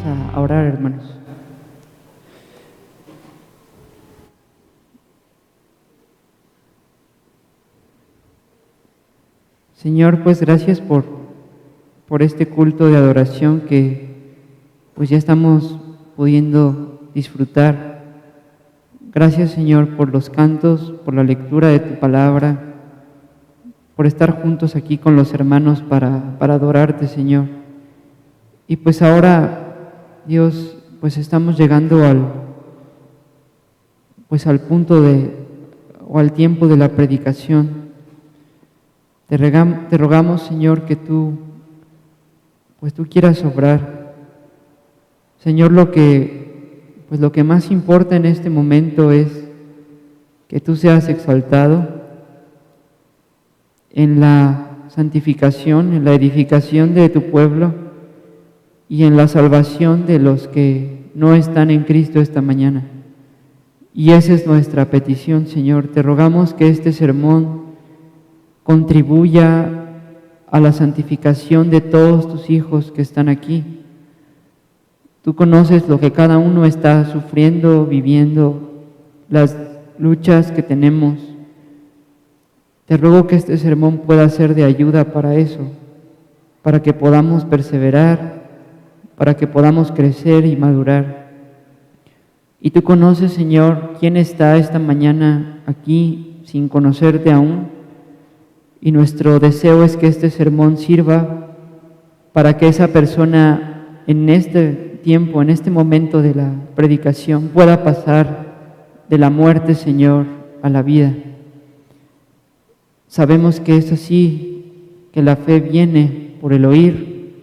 a orar, hermanos. Señor, pues gracias por este culto de adoración que pues ya estamos pudiendo disfrutar. Gracias, Señor, por los cantos, por la lectura de tu palabra, por estar juntos aquí con los hermanos para adorarte, Señor. Y pues ahora, Dios, pues estamos llegando al punto o al tiempo de la predicación. Te rogamos, Señor, que tú quieras obrar. Señor, lo que más importa en este momento es que tú seas exaltado en la santificación, en la edificación de tu pueblo y en la salvación de los que no están en Cristo esta mañana. Y esa es nuestra petición, Señor. Te rogamos que este sermón contribuya a la santificación de todos tus hijos que están aquí. Tú conoces lo que cada uno está sufriendo, viviendo, las luchas que tenemos. Te ruego que este sermón pueda ser de ayuda para eso, para que podamos perseverar, para que podamos crecer y madurar. Y tú conoces, Señor, quién está esta mañana aquí sin conocerte aún. Y nuestro deseo es que este sermón sirva para que esa persona en este tiempo, en este momento de la predicación, pueda pasar de la muerte, Señor, a la vida. Sabemos que es así, que la fe viene por el oír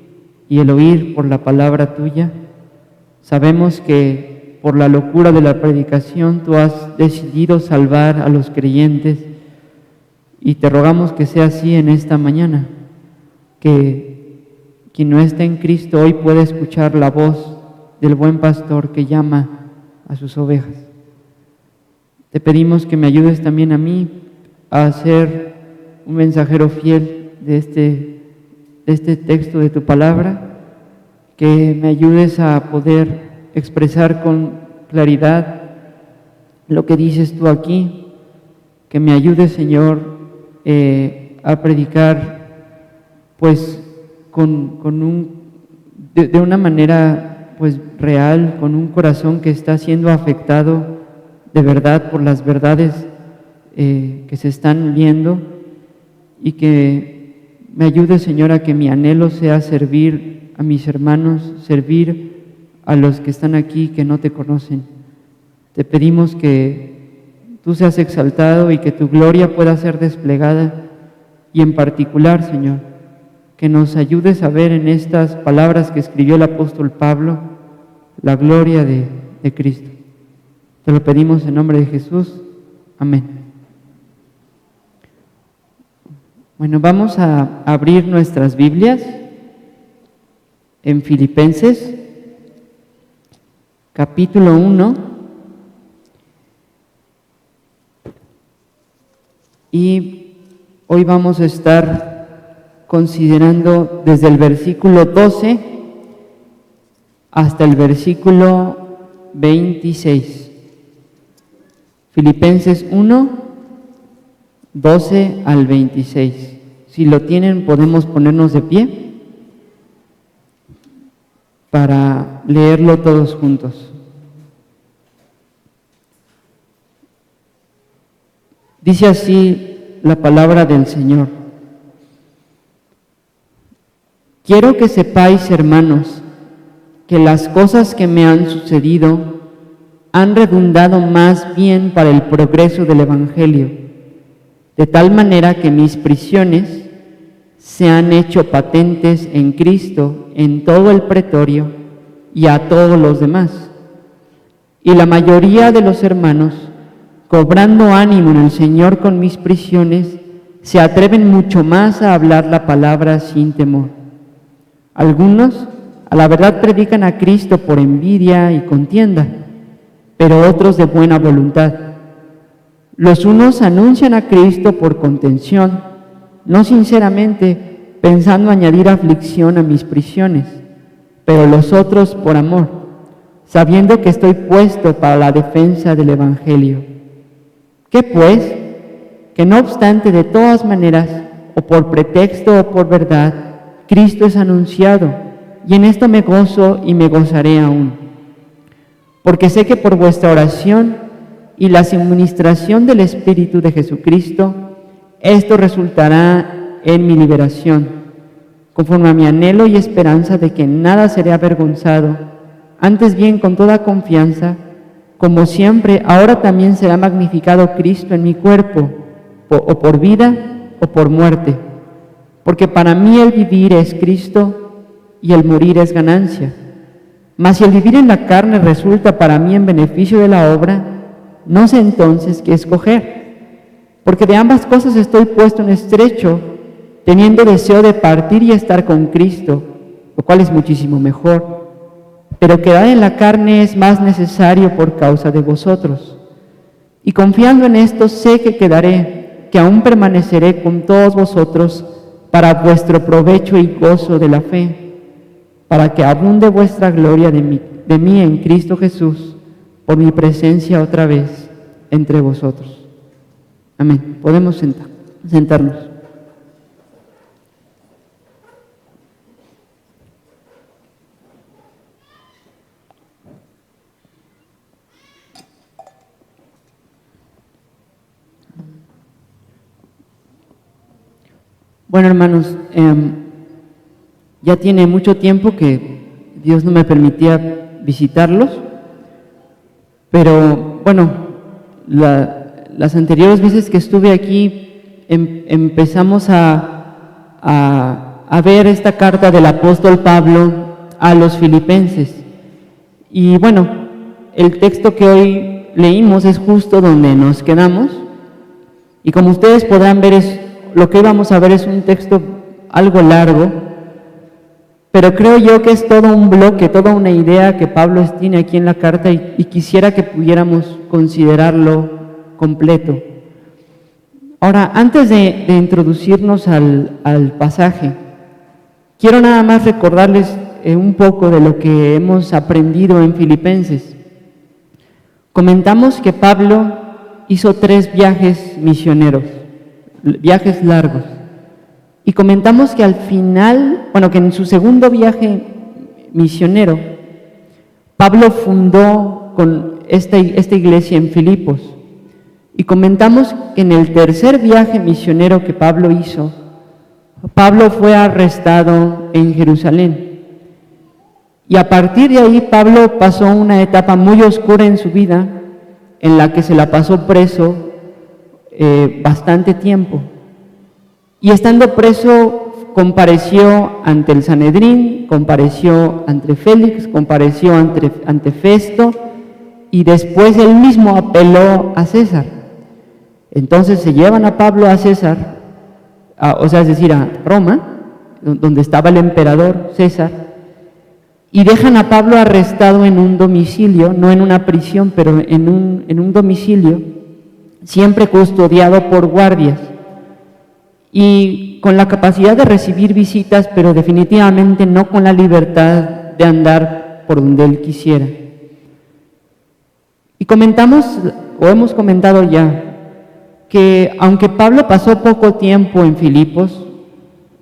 y el oír por la palabra tuya. Sabemos que por la locura de la predicación tú has decidido salvar a los creyentes. Y te rogamos que sea así en esta mañana, que quien no está en Cristo hoy pueda escuchar la voz del buen pastor que llama a sus ovejas. Te pedimos que me ayudes también a mí a ser un mensajero fiel de este texto de tu palabra, que me ayudes a poder expresar con claridad lo que dices tú aquí, que me ayudes, Señor, a predicar pues de una manera pues real, con un corazón que está siendo afectado de verdad por las verdades que se están viendo, y que me ayude, Señor, a que mi anhelo sea servir a mis hermanos, servir a los que están aquí que no te conocen. Te pedimos que tú seas exaltado y que tu gloria pueda ser desplegada, y en particular, Señor, que nos ayudes a ver en estas palabras que escribió el apóstol Pablo la gloria de Cristo. Te lo pedimos en nombre de Jesús. Amén. Bueno, vamos a abrir nuestras Biblias en Filipenses, capítulo 1. Y hoy vamos a estar considerando desde el versículo 12 hasta el versículo 26. Filipenses 1, 12 al 26. Si lo tienen, podemos ponernos de pie para leerlo todos juntos. Dice así la palabra del Señor: quiero que sepáis, hermanos, que las cosas que me han sucedido han redundado más bien para el progreso del Evangelio, de tal manera que mis prisiones se han hecho patentes en Cristo en todo el pretorio y a todos los demás. Y la mayoría de los hermanos, cobrando ánimo en el Señor con mis prisiones, se atreven mucho más a hablar la palabra sin temor. Algunos, a la verdad, predican a Cristo por envidia y contienda, pero otros de buena voluntad. Los unos anuncian a Cristo por contención, no sinceramente, pensando añadir aflicción a mis prisiones, pero los otros por amor, sabiendo que estoy puesto para la defensa del Evangelio. ¿Qué pues? Que no obstante, de todas maneras, o por pretexto o por verdad, Cristo es anunciado, y en esto me gozo y me gozaré aún. Porque sé que por vuestra oración y la suministración del Espíritu de Jesucristo, esto resultará en mi liberación, conforme a mi anhelo y esperanza de que en nada seré avergonzado, antes bien con toda confianza, como siempre, ahora también será magnificado Cristo en mi cuerpo, o por vida o por muerte, porque para mí el vivir es Cristo y el morir es ganancia. Mas si el vivir en la carne resulta para mí en beneficio de la obra, no sé entonces qué escoger, porque de ambas cosas estoy puesto en estrecho, teniendo deseo de partir y estar con Cristo, lo cual es muchísimo mejor, pero quedar en la carne es más necesario por causa de vosotros. Y confiando en esto sé que quedaré, que aún permaneceré con todos vosotros para vuestro provecho y gozo de la fe, para que abunde vuestra gloria de mí en Cristo Jesús, por mi presencia otra vez entre vosotros. Amén. Podemos sentarnos. Bueno, hermanos, ya tiene mucho tiempo que Dios no me permitía visitarlos, pero bueno, las anteriores veces que estuve aquí empezamos a ver esta carta del apóstol Pablo a los filipenses. Y bueno, el texto que hoy leímos es justo donde nos quedamos, y como ustedes podrán ver, lo que vamos a ver es un texto algo largo, pero creo yo que es todo un bloque, toda una idea que Pablo tiene aquí en la carta y quisiera que pudiéramos considerarlo completo. Ahora, antes de introducirnos al pasaje, quiero nada más recordarles un poco de lo que hemos aprendido en Filipenses. Comentamos que Pablo hizo 3 viajes misioneros, viajes largos. Y comentamos que al final, que en su segundo viaje misionero, Pablo fundó con esta iglesia en Filipos. Y comentamos que en el tercer viaje misionero que Pablo hizo, Pablo fue arrestado en Jerusalén. Y a partir de ahí Pablo pasó una etapa muy oscura en su vida, en la que se la pasó preso bastante tiempo. Y estando preso, compareció ante el Sanedrín, compareció ante Félix, compareció ante Festo, y después él mismo apeló a César. Entonces se llevan a Pablo a César, es decir, a Roma, donde estaba el emperador César, y dejan a Pablo arrestado en un domicilio, no en una prisión, pero en un domicilio, siempre custodiado por guardias, y con la capacidad de recibir visitas, pero definitivamente no con la libertad de andar por donde él quisiera. Y hemos comentado ya, que aunque Pablo pasó poco tiempo en Filipos,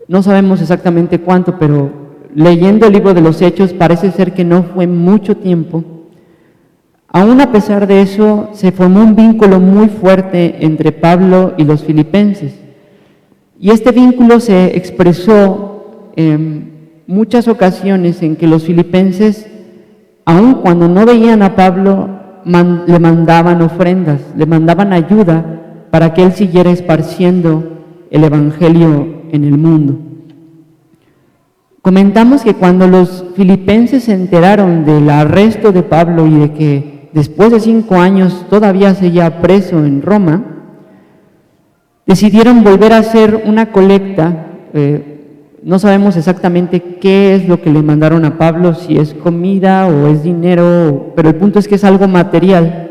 no sabemos exactamente cuánto, pero leyendo el libro de los Hechos parece ser que no fue mucho tiempo. Aún a pesar de eso, se formó un vínculo muy fuerte entre Pablo y los filipenses. Y este vínculo se expresó en muchas ocasiones en que los filipenses, aun cuando no veían a Pablo, le mandaban ofrendas, le mandaban ayuda para que él siguiera esparciendo el Evangelio en el mundo. Comentamos que cuando los filipenses se enteraron del arresto de Pablo y de que después de 5 años todavía seguía preso en Roma, decidieron volver a hacer una colecta. No sabemos exactamente qué es lo que le mandaron a Pablo, si es comida o es dinero, pero el punto es que es algo material.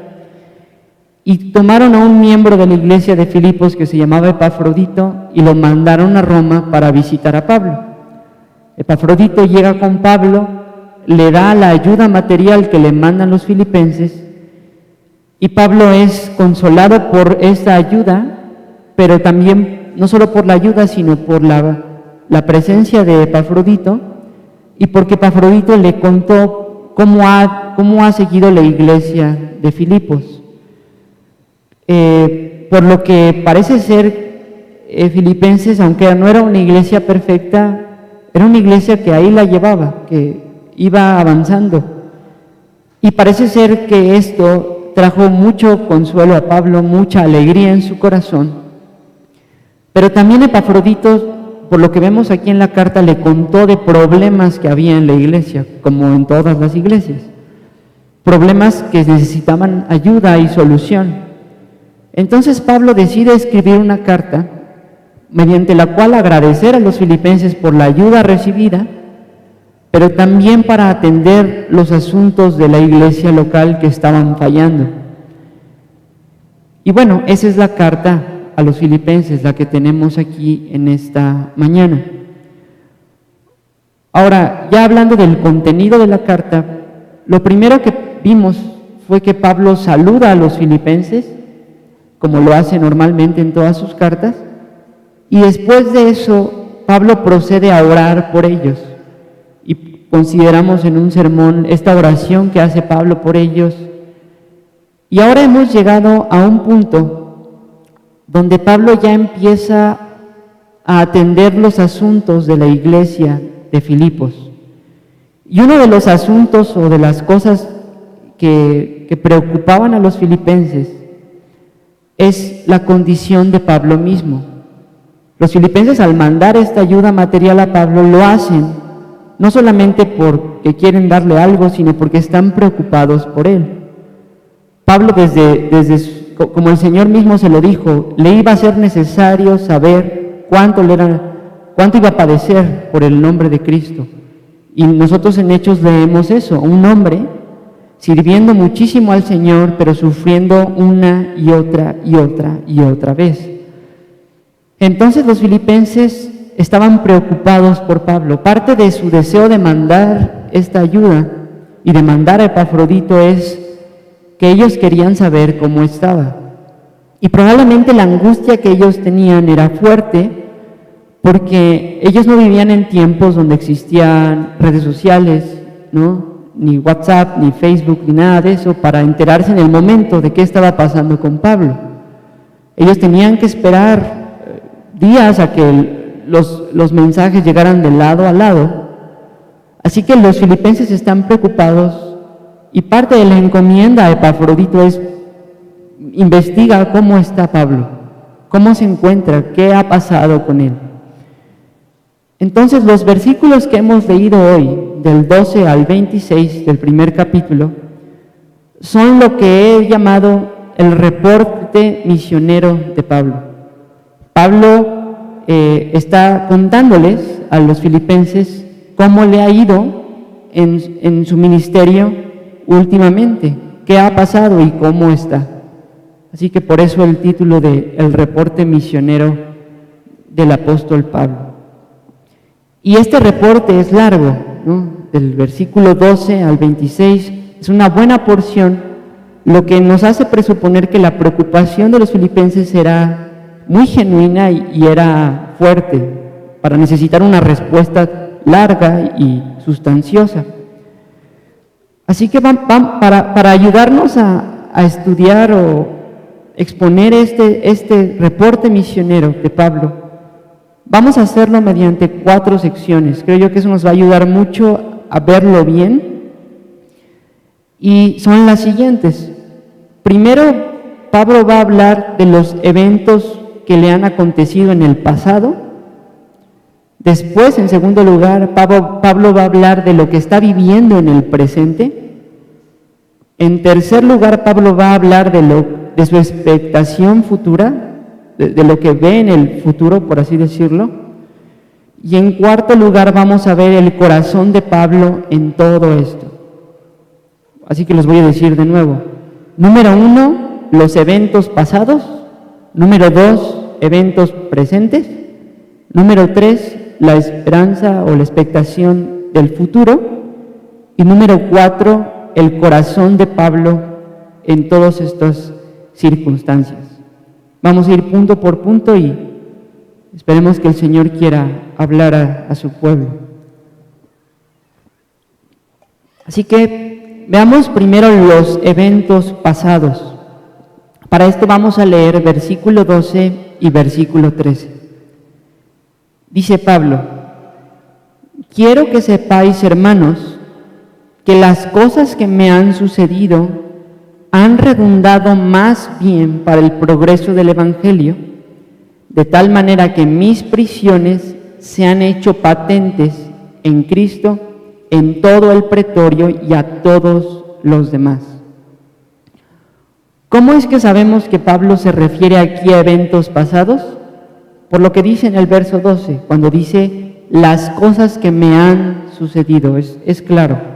Y tomaron a un miembro de la iglesia de Filipos que se llamaba Epafrodito y lo mandaron a Roma para visitar a Pablo. Epafrodito llega con Pablo le da la ayuda material que le mandan los filipenses, y Pablo es consolado por esta ayuda, pero también no solo por la ayuda, sino por la presencia de Epafrodito, y porque Epafrodito le contó cómo ha seguido la iglesia de Filipos. Por lo que parece ser, Filipenses, aunque no era una iglesia perfecta, era una iglesia que ahí la llevaba, que iba avanzando. Y parece ser que esto trajo mucho consuelo a Pablo, mucha alegría en su corazón. Pero también Epafrodito, por lo que vemos aquí en la carta, le contó de problemas que había en la iglesia, como en todas las iglesias. Problemas que necesitaban ayuda y solución. Entonces Pablo decide escribir una carta mediante la cual agradecer a los filipenses por la ayuda recibida, pero también para atender los asuntos de la iglesia local que estaban fallando. Y bueno, esa es la carta a los filipenses, la que tenemos aquí en esta mañana. Ahora, ya hablando del contenido de la carta, lo primero que vimos fue que Pablo saluda a los filipenses, como lo hace normalmente en todas sus cartas, y después de eso, Pablo procede a orar por ellos. Y consideramos en un sermón esta oración que hace Pablo por ellos. Y ahora hemos llegado a un punto donde Pablo ya empieza a atender los asuntos de la iglesia de Filipos. Y uno de los asuntos o de las cosas que preocupaban a los filipenses es la condición de Pablo mismo. Los filipenses, al mandar esta ayuda material a Pablo, lo hacen no solamente porque quieren darle algo, sino porque están preocupados por él. Pablo, como el Señor mismo se lo dijo, le iba a ser necesario saber cuánto iba a padecer por el nombre de Cristo. Y nosotros en Hechos leemos eso, un hombre sirviendo muchísimo al Señor, pero sufriendo una y otra y otra y otra vez. Entonces los filipenses estaban preocupados por Pablo. Parte de su deseo de mandar esta ayuda y de mandar a Epafrodito es que ellos querían saber cómo estaba. Y probablemente la angustia que ellos tenían era fuerte porque ellos no vivían en tiempos donde existían redes sociales, ¿no? Ni WhatsApp, ni Facebook, ni nada de eso para enterarse en el momento de qué estaba pasando con Pablo. Ellos tenían que esperar días a que los mensajes llegaran de lado a lado. Así que los filipenses están preocupados y parte de la encomienda a Epafrodito es investiga cómo está Pablo, cómo se encuentra, qué ha pasado con él. Entonces los versículos que hemos leído hoy, del 12 al 26 del primer capítulo, son lo que he llamado el reporte misionero de Pablo. Pablo está contándoles a los filipenses cómo le ha ido en su ministerio últimamente, qué ha pasado y cómo está. Así que por eso el título de El reporte misionero del apóstol Pablo. Y este reporte es largo, ¿no? Del versículo 12 al 26, es una buena porción, lo que nos hace presuponer que la preocupación de los filipenses era muy genuina y era fuerte para necesitar una respuesta larga y sustanciosa. Así que para ayudarnos a estudiar o exponer este reporte misionero de Pablo, vamos a hacerlo mediante 4 secciones. Creo yo que eso nos va a ayudar mucho a verlo bien. Y son las siguientes. Primero, Pablo va a hablar de los eventos que le han acontecido en el pasado. Después, en segundo lugar, Pablo va a hablar de lo que está viviendo en el presente. En tercer lugar, Pablo va a hablar de su expectación futura, de lo que ve en el futuro, por así decirlo. Y en cuarto lugar, vamos a ver el corazón de Pablo en todo esto. Así que los voy a decir de nuevo. Número 1, los eventos pasados. Número 2, eventos presentes. Número 3, la esperanza o la expectación del futuro. Y número 4, el corazón de Pablo en todas estas circunstancias. Vamos a ir punto por punto y esperemos que el Señor quiera hablar a su pueblo. Así que veamos primero los eventos pasados. Para esto vamos a leer versículo 12 y versículo 13. Dice Pablo: quiero que sepáis, hermanos, que las cosas que me han sucedido han redundado más bien para el progreso del Evangelio, de tal manera que mis prisiones se han hecho patentes en Cristo en todo el pretorio y a todos los demás. ¿Cómo es que sabemos que Pablo se refiere aquí a eventos pasados? Por lo que dice en el verso 12, cuando dice, las cosas que me han sucedido, es claro.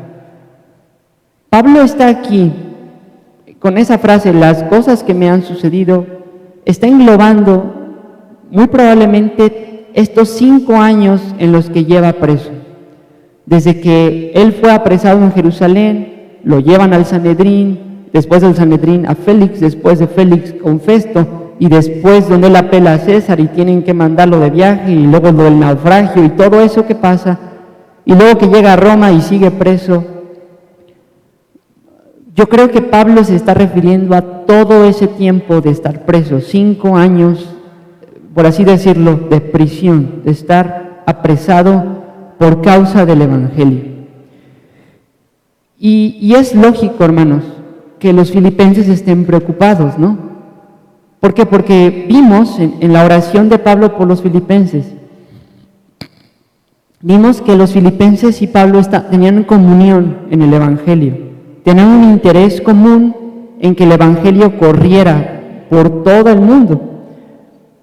Pablo está aquí, con esa frase, las cosas que me han sucedido, está englobando muy probablemente estos 5 años en los que lleva preso. Desde que él fue apresado en Jerusalén, lo llevan al Sanedrín, después del Sanedrín a Félix, después de Félix con Festo, y después donde él apela a César y tienen que mandarlo de viaje, y luego lo del naufragio y todo eso que pasa, y luego que llega a Roma y sigue preso. Yo creo que Pablo se está refiriendo a todo ese tiempo de estar preso, 5 años, por así decirlo, de prisión, de estar apresado por causa del Evangelio. Y es lógico, hermanos, que los filipenses estén preocupados, ¿no? ¿Por qué? Porque vimos en la oración de Pablo por los filipenses, vimos que los filipenses y Pablo tenían comunión en el Evangelio, tenían un interés común en que el Evangelio corriera por todo el mundo.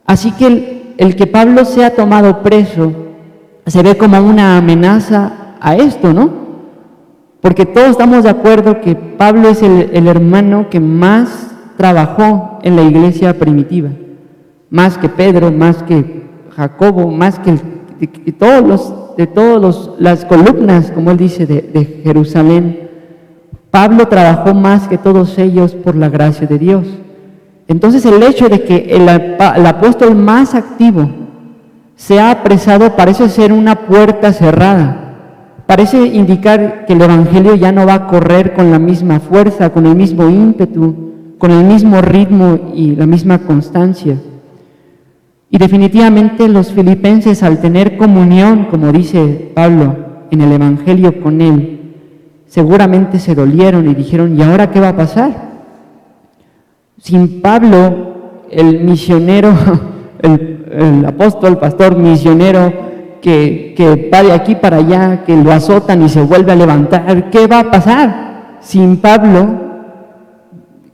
Así que el que Pablo sea tomado preso se ve como una amenaza a esto, ¿no? Porque todos estamos de acuerdo que Pablo es el hermano que más trabajó en la iglesia primitiva, más que Pedro, más que Jacobo, más que todas las columnas, como él dice, de Jerusalén. Pablo trabajó más que todos ellos por la gracia de Dios. Entonces el hecho de que el apóstol más activo sea apresado parece ser una puerta cerrada. Parece indicar que el Evangelio ya no va a correr con la misma fuerza, con el mismo ímpetu, con el mismo ritmo y la misma constancia. Y definitivamente los filipenses, al tener comunión, como dice Pablo, en el Evangelio con él, seguramente se dolieron y dijeron, ¿y ahora qué va a pasar? Sin Pablo, el misionero, el apóstol, pastor misionero, que va de aquí para allá, que lo azotan y se vuelve a levantar, ¿qué va a pasar? Sin Pablo,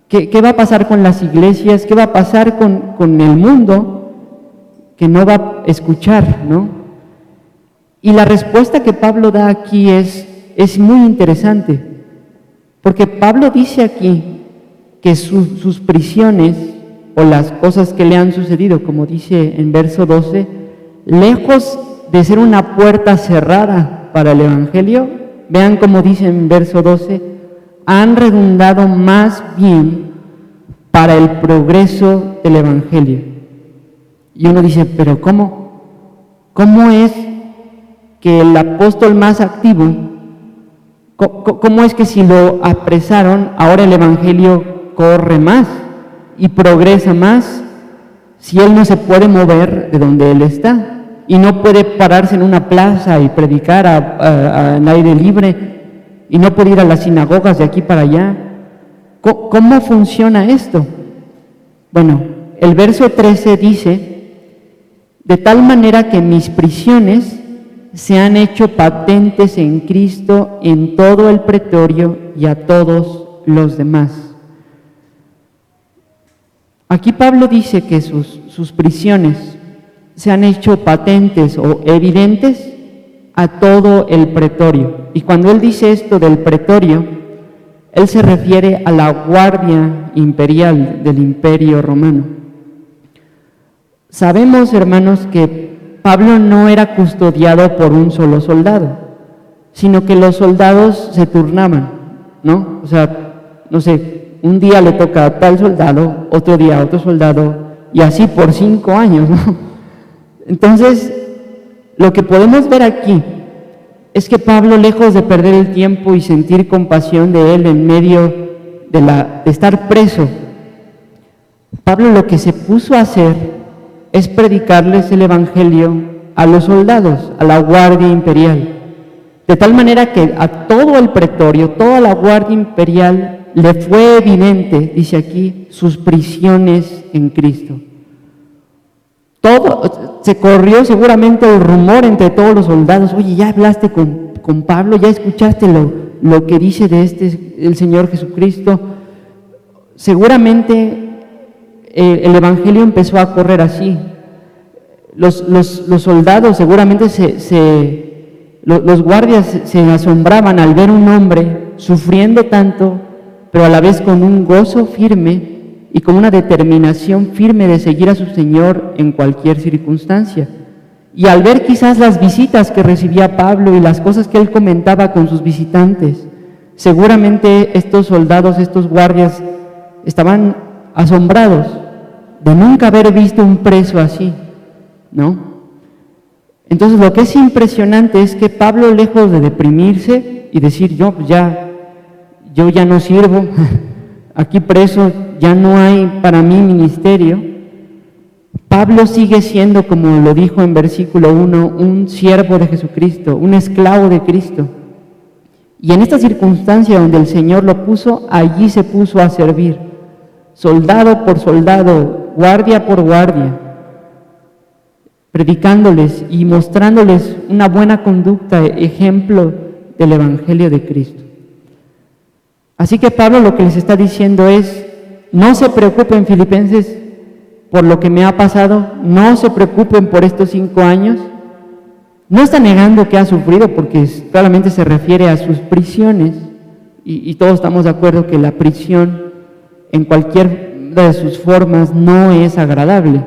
¿qué va a pasar con las iglesias? ¿Qué va a pasar con el mundo que no va a escuchar, ¿no? Y la respuesta que Pablo da aquí es muy interesante, porque Pablo dice aquí que sus prisiones o las cosas que le han sucedido, como dice en verso 12, lejos de ser una puerta cerrada para el Evangelio, vean como dice en verso 12, han redundado más bien para el progreso del Evangelio. Y uno dice, pero ¿cómo? ¿Cómo es que el apóstol más activo, cómo es que si lo apresaron, ahora el Evangelio corre más y progresa más, si él no se puede mover de donde él está y no puede pararse en una plaza y predicar al aire libre y no puede ir a las sinagogas de aquí para allá? ¿Cómo funciona esto? Bueno, el verso 13 dice, de tal manera que mis prisiones se han hecho patentes en Cristo en todo el pretorio y a todos los demás. Aquí Pablo dice que sus prisiones se han hecho patentes o evidentes a todo el pretorio. Y cuando él dice esto del pretorio, él se refiere a la guardia imperial del Imperio Romano. Sabemos, hermanos, que Pablo no era custodiado por un solo soldado, sino que los soldados se turnaban, ¿no? O sea, no sé, un día le toca a tal soldado, otro día a otro soldado, y así por 5 años, ¿no? Entonces, lo que podemos ver aquí es que Pablo, lejos de perder el tiempo y sentir compasión de él en medio de estar preso, Pablo lo que se puso a hacer es predicarles el Evangelio a los soldados, a la guardia imperial. De tal manera que a todo el pretorio, toda la guardia imperial, le fue evidente, dice aquí, sus prisiones en Cristo. Todo, se corrió seguramente el rumor entre todos los soldados: oye, ¿ya hablaste con Pablo? ¿Ya escuchaste lo que dice de el Señor Jesucristo? Seguramente el Evangelio empezó a correr así. Los soldados seguramente los guardias se asombraban al ver un hombre sufriendo tanto, pero a la vez con un gozo firme y con una determinación firme de seguir a su Señor en cualquier circunstancia. Y al ver quizás las visitas que recibía Pablo y las cosas que él comentaba con sus visitantes, seguramente estos soldados, estos guardias, estaban asombrados de nunca haber visto un preso así, ¿no? Entonces, lo que es impresionante es que Pablo, lejos de deprimirse y decir: yo ya no sirvo, aquí preso, ya no hay para mí ministerio, Pablo sigue siendo, como lo dijo en versículo 1, un siervo de Jesucristo, un esclavo de Cristo. Y en esta circunstancia donde el Señor lo puso, allí se puso a servir, soldado por soldado, guardia por guardia, predicándoles y mostrándoles una buena conducta, ejemplo del Evangelio de Cristo. Así que Pablo lo que les está diciendo es: no se preocupen, filipenses, por lo que me ha pasado, no se preocupen por estos 5 años. No está negando que ha sufrido, porque claramente se refiere a sus prisiones, y todos estamos de acuerdo que la prisión en cualquier de sus formas no es agradable.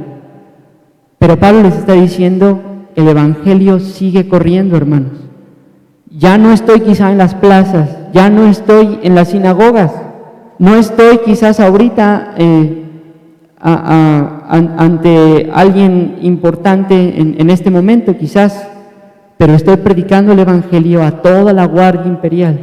Pero Pablo les está diciendo: el Evangelio sigue corriendo, hermanos. Ya no estoy quizá en las plazas, ya no estoy en las sinagogas, no estoy quizás ahorita ante alguien importante en este momento quizás, pero estoy predicando el Evangelio a toda la guardia imperial.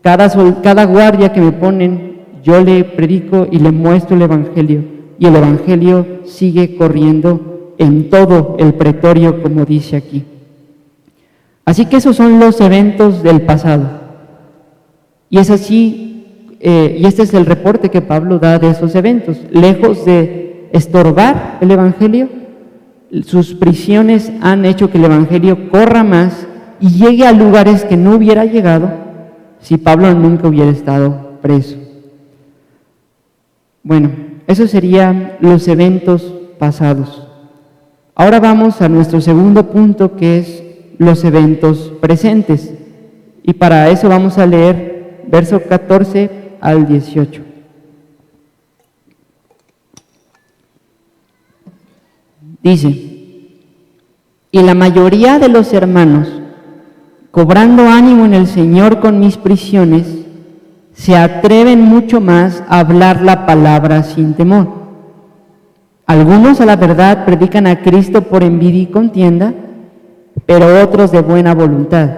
Cada guardia que me ponen, yo le predico y le muestro el Evangelio, y el Evangelio sigue corriendo en todo el pretorio, como dice aquí. Así que esos son los eventos del pasado. Y es así, y este es el reporte que Pablo da de esos eventos. Lejos de estorbar el Evangelio, sus prisiones han hecho que el Evangelio corra más y llegue a lugares que no hubiera llegado si Pablo nunca hubiera estado preso. Bueno, esos serían los eventos pasados. Ahora vamos a nuestro segundo punto, que es los eventos presentes. Y para eso vamos a leer verso 14 al 18. Dice: y la mayoría de los hermanos, cobrando ánimo en el Señor con mis prisiones, se atreven mucho más a hablar la palabra sin temor. Algunos a la verdad predican a Cristo por envidia y contienda, pero otros de buena voluntad.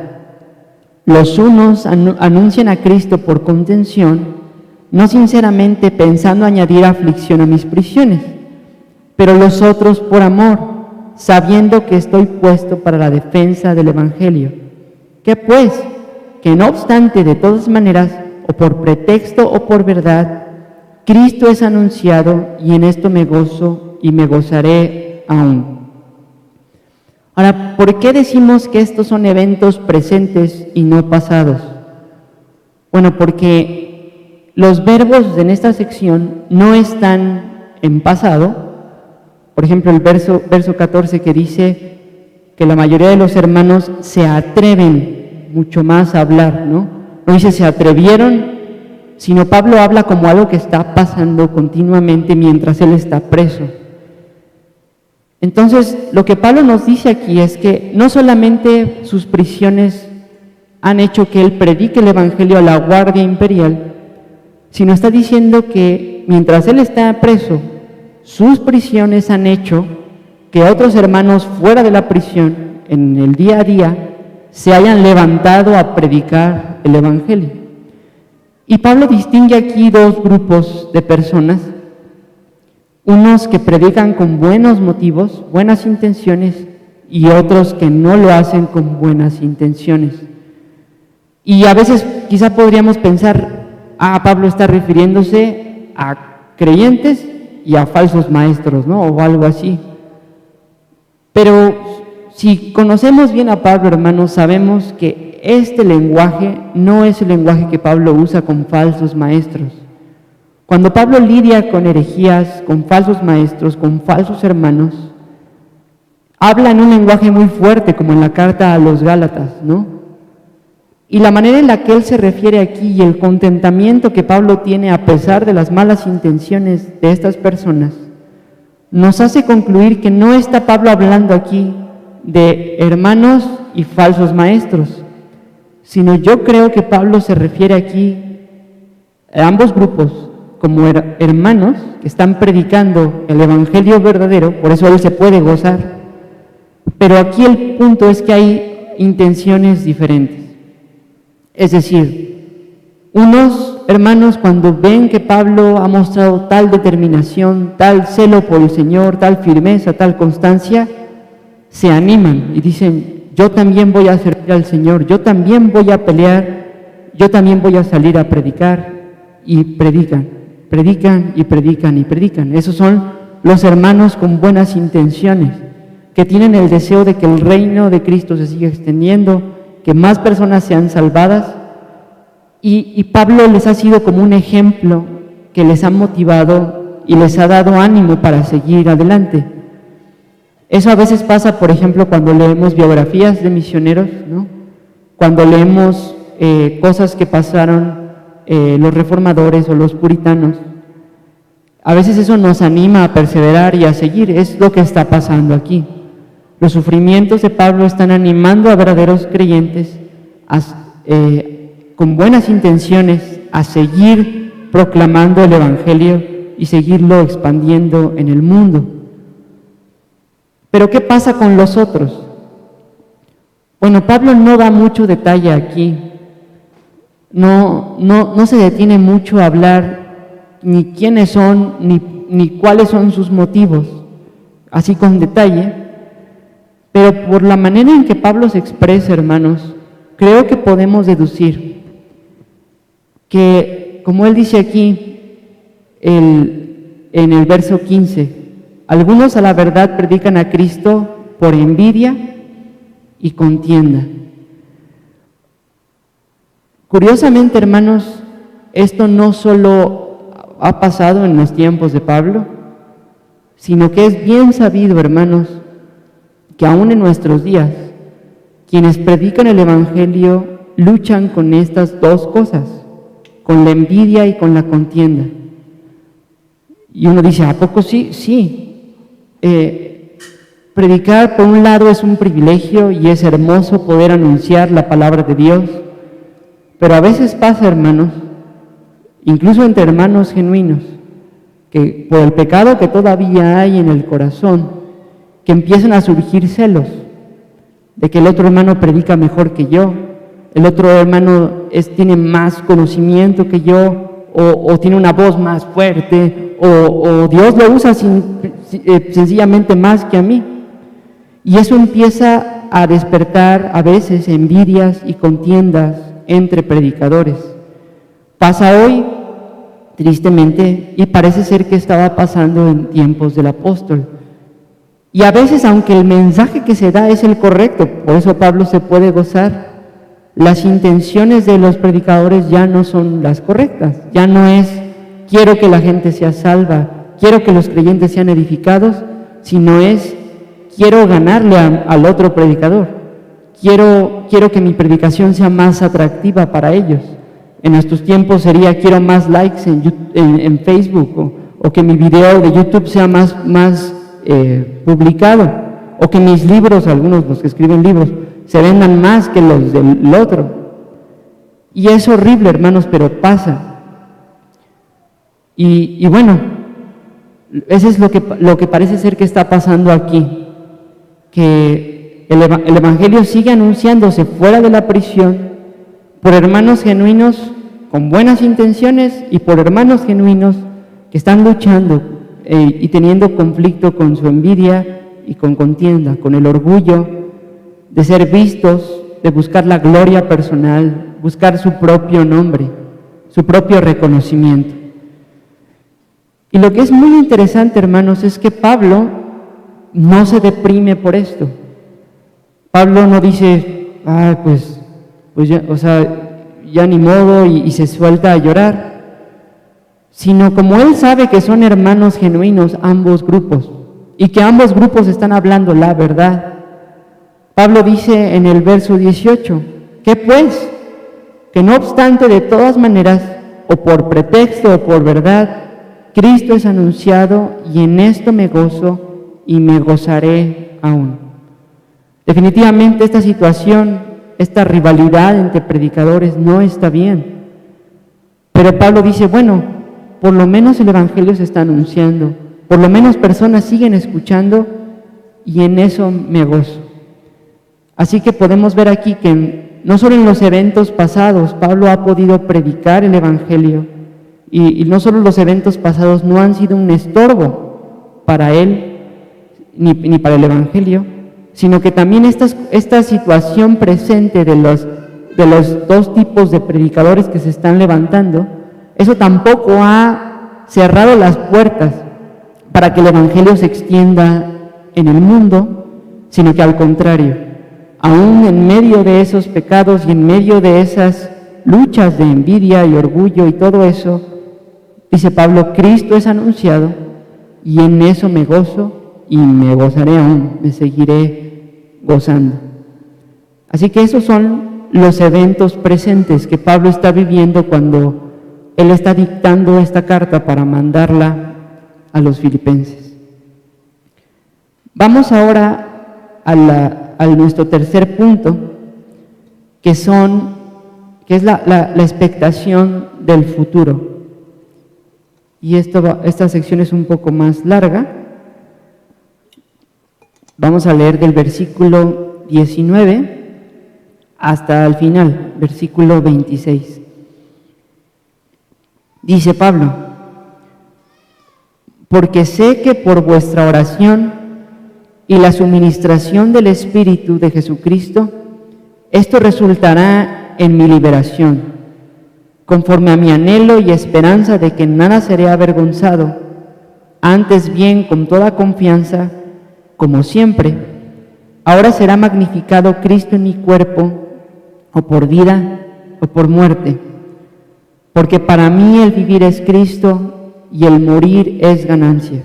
Los unos anuncian a Cristo por contención, no sinceramente pensando añadir aflicción a mis prisiones, pero los otros por amor, sabiendo que estoy puesto para la defensa del Evangelio. ¿Qué pues? Que no obstante, de todas maneras, o por pretexto o por verdad, Cristo es anunciado, y en esto me gozo y me gozaré aún. Ahora, ¿por qué decimos que estos son eventos presentes y no pasados? Bueno, porque los verbos en esta sección no están en pasado. Por ejemplo, el verso 14, que dice que la mayoría de los hermanos se atreven mucho más a hablar, ¿no? No dice se atrevieron, sino Pablo habla como algo que está pasando continuamente mientras él está preso. Entonces, lo que Pablo nos dice aquí es que no solamente sus prisiones han hecho que él predique el Evangelio a la Guardia Imperial, sino está diciendo que mientras él está preso, sus prisiones han hecho que otros hermanos fuera de la prisión, en el día a día, se hayan levantado a predicar el Evangelio. Y Pablo distingue aquí dos grupos de personas, unos que predican con buenos motivos, buenas intenciones, y otros que no lo hacen con buenas intenciones. Y a veces quizá podríamos pensar, Pablo está refiriéndose a creyentes y a falsos maestros, ¿no? O algo así. Pero si conocemos bien a Pablo, hermanos, sabemos que este lenguaje no es el lenguaje que Pablo usa con falsos maestros. Cuando Pablo lidia con herejías, con falsos maestros, con falsos hermanos, habla en un lenguaje muy fuerte, como en la carta a los Gálatas, ¿no? Y la manera en la que él se refiere aquí y el contentamiento que Pablo tiene a pesar de las malas intenciones de estas personas, nos hace concluir que no está Pablo hablando aquí de hermanos y falsos maestros, sino yo creo que Pablo se refiere aquí a ambos grupos como hermanos que están predicando el Evangelio verdadero, por eso él se puede gozar. Pero aquí el punto es que hay intenciones diferentes. Es decir, unos hermanos cuando ven que Pablo ha mostrado tal determinación, tal celo por el Señor, tal firmeza, tal constancia, se animan y dicen, yo también voy a servir al Señor, yo también voy a pelear, yo también voy a salir a predicar, y predican, predican y predican y predican. Esos son los hermanos con buenas intenciones, que tienen el deseo de que el reino de Cristo se siga extendiendo, que más personas sean salvadas, y Pablo les ha sido como un ejemplo que les ha motivado y les ha dado ánimo para seguir adelante. Eso a veces pasa, por ejemplo, cuando leemos biografías de misioneros, ¿no? Cuando leemos cosas que pasaron los reformadores o los puritanos. A veces eso nos anima a perseverar y a seguir. Es lo que está pasando aquí. Los sufrimientos de Pablo están animando a verdaderos creyentes con buenas intenciones a seguir proclamando el Evangelio y seguirlo expandiendo en el mundo. Pero ¿qué pasa con los otros? Bueno, Pablo no da mucho detalle aquí. No se detiene mucho a hablar ni quiénes son, ni cuáles son sus motivos, así con detalle. Pero por la manera en que Pablo se expresa, hermanos, creo que podemos deducir que, como él dice aquí en el verso 15, algunos a la verdad predican a Cristo por envidia y contienda. Curiosamente, hermanos, esto no solo ha pasado en los tiempos de Pablo, sino que es bien sabido, hermanos, que aún en nuestros días, quienes predican el Evangelio luchan con estas dos cosas, con la envidia y con la contienda. Y uno dice, ¿a poco sí? Sí. Predicar, por un lado, es un privilegio y es hermoso poder anunciar la palabra de Dios, pero a veces pasa, hermanos, incluso entre hermanos genuinos, que por el pecado que todavía hay en el corazón, que empiezan a surgir celos de que el otro hermano predica mejor que yo, el otro hermano tiene más conocimiento que yo, o tiene una voz más fuerte, o Dios lo usa sencillamente más que a mí. Y eso empieza a despertar a veces envidias y contiendas entre predicadores. Pasa hoy, tristemente, y parece ser que estaba pasando en tiempos del apóstol. Y a veces, aunque el mensaje que se da es el correcto, por eso Pablo se puede gozar, las intenciones de los predicadores ya no son las correctas. Ya no es, quiero que la gente sea salva, quiero que los creyentes sean edificados, sino es, quiero ganarle al otro predicador. Quiero que mi predicación sea más atractiva para ellos. En estos tiempos sería, quiero más likes en Facebook, o que mi video de YouTube sea más publicado, o que mis libros, algunos los que escriben libros, se vendan más que los del otro. Y es horrible, hermanos, pero pasa. Y bueno, eso es lo que parece ser que está pasando aquí, que el Evangelio sigue anunciándose fuera de la prisión por hermanos genuinos con buenas intenciones y por hermanos genuinos que están luchando y teniendo conflicto con su envidia y con contienda, con el orgullo de ser vistos, de buscar la gloria personal, buscar su propio nombre, su propio reconocimiento. Y lo que es muy interesante, hermanos, es que Pablo no se deprime por esto. Pablo no dice, pues ya, ya ni modo, y se suelta a llorar, sino como él sabe que son hermanos genuinos ambos grupos, y que ambos grupos están hablando la verdad. Pablo dice en el verso 18, ¿qué pues? Que no obstante, de todas maneras, o por pretexto o por verdad, Cristo es anunciado, y en esto me gozo y me gozaré aún. Definitivamente esta situación, esta rivalidad entre predicadores no está bien. Pero Pablo dice, bueno, por lo menos el Evangelio se está anunciando, por lo menos personas siguen escuchando, y en eso me gozo. Así que podemos ver aquí que no solo en los eventos pasados Pablo ha podido predicar el Evangelio, y no solo los eventos pasados no han sido un estorbo para él ni para el Evangelio, sino que también esta situación presente de los dos tipos de predicadores que se están levantando, eso tampoco ha cerrado las puertas para que el Evangelio se extienda en el mundo, sino que al contrario, aún en medio de esos pecados y en medio de esas luchas de envidia y orgullo y todo eso, dice Pablo, Cristo es anunciado, y en eso me gozo y me gozaré aún, me seguiré gozando. Así que esos son los eventos presentes que Pablo está viviendo cuando él está dictando esta carta para mandarla a los filipenses. Vamos ahora a nuestro tercer punto, que es la expectación del futuro. Y esta sección es un poco más larga. Vamos a leer del versículo 19 hasta el final, versículo 26. Dice Pablo, porque sé que por vuestra oración y la suministración del Espíritu de Jesucristo, esto resultará en mi liberación, conforme a mi anhelo y esperanza de que en nada seré avergonzado, antes bien con toda confianza, como siempre, ahora será magnificado Cristo en mi cuerpo, o por vida o por muerte, porque para mí el vivir es Cristo y el morir es ganancia.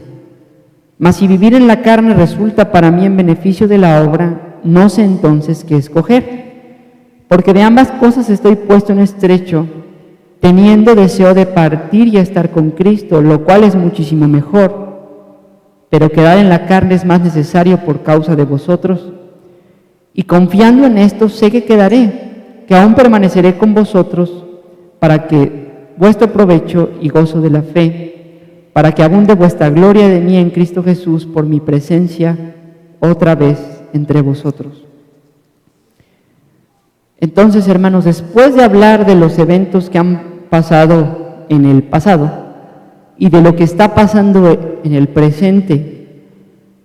Mas si vivir en la carne resulta para mí en beneficio de la obra, no sé entonces qué escoger, porque de ambas cosas estoy puesto en estrecho, teniendo deseo de partir y estar con Cristo, lo cual es muchísimo mejor, pero quedar en la carne es más necesario por causa de vosotros. Y confiando en esto, sé que quedaré, que aún permaneceré con vosotros, para que vuestro provecho y gozo de la fe, para que abunde vuestra gloria de mí en Cristo Jesús por mi presencia otra vez entre vosotros. Entonces, hermanos, después de hablar de los eventos que han pasado en el pasado y de lo que está pasando en el presente,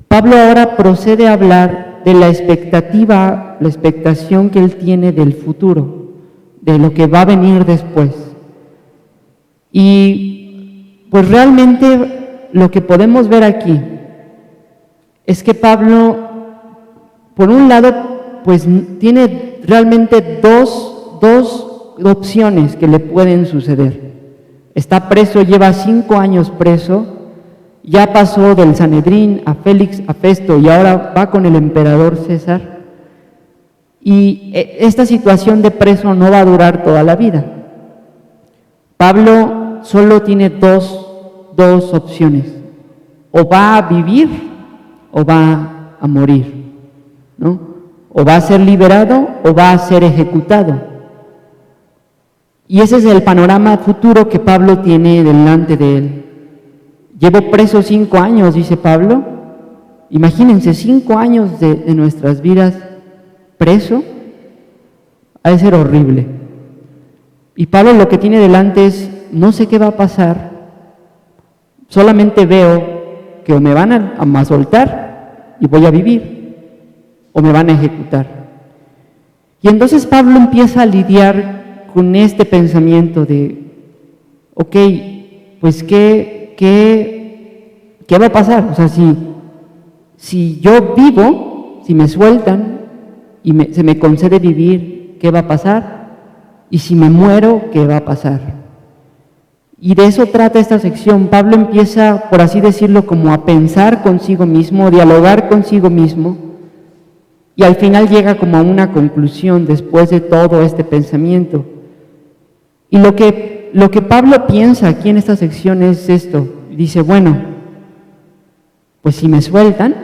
Pablo ahora procede a hablar de la expectación que él tiene del futuro, de lo que va a venir después. Y pues realmente lo que podemos ver aquí es que Pablo, por un lado, pues tiene realmente dos opciones que le pueden suceder. Está preso, lleva 5 años preso, ya pasó del Sanedrín a Félix, a Festo, y ahora va con el emperador César. Y esta situación de preso no va a durar toda la vida. Pablo solo tiene dos opciones: o va a vivir o va a morir, ¿no? O va a ser liberado o va a ser ejecutado. Y ese es el panorama futuro que Pablo tiene delante de él. Llevo preso 5 años, dice Pablo. Imagínense, 5 años de nuestras vidas preso. Ha de ser horrible. Y Pablo lo que tiene delante es, no sé qué va a pasar, solamente veo que o me van a soltar y voy a vivir, o me van a ejecutar. Y entonces Pablo empieza a lidiar con este pensamiento de, ok, pues ¿qué va a pasar? O sea, si yo vivo, si me sueltan y se me concede vivir, ¿qué va a pasar? Y si me muero, ¿qué va a pasar? Y de eso trata esta sección. Pablo empieza, por así decirlo, como a pensar consigo mismo, dialogar consigo mismo, y al final llega como a una conclusión después de todo este pensamiento. Y lo que Pablo piensa aquí en esta sección es esto. Dice, bueno, pues si me sueltan,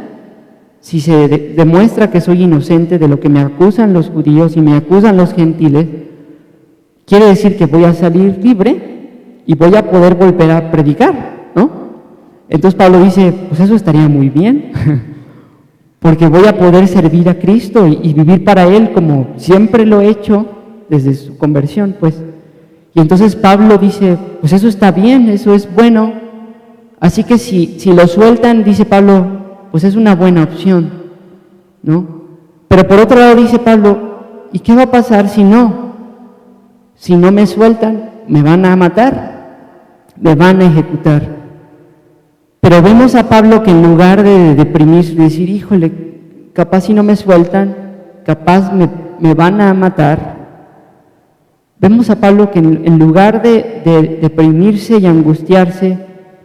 si se demuestra que soy inocente de lo que me acusan los judíos y me acusan los gentiles, quiere decir que voy a salir libre y voy a poder volver a predicar, ¿no? Entonces Pablo dice, pues eso estaría muy bien, porque voy a poder servir a Cristo y vivir para Él como siempre lo he hecho desde su conversión, pues. Y entonces Pablo dice, pues eso está bien, eso es bueno, así que si lo sueltan, dice Pablo, pues es una buena opción, ¿no? Pero por otro lado dice Pablo, ¿y qué va a pasar si no? Si no me sueltan, me van a matar, me van a ejecutar. Pero vemos a Pablo que en lugar de deprimirse, de decir, híjole, capaz si no me sueltan, capaz me van a matar, vemos a Pablo que en lugar de deprimirse y angustiarse,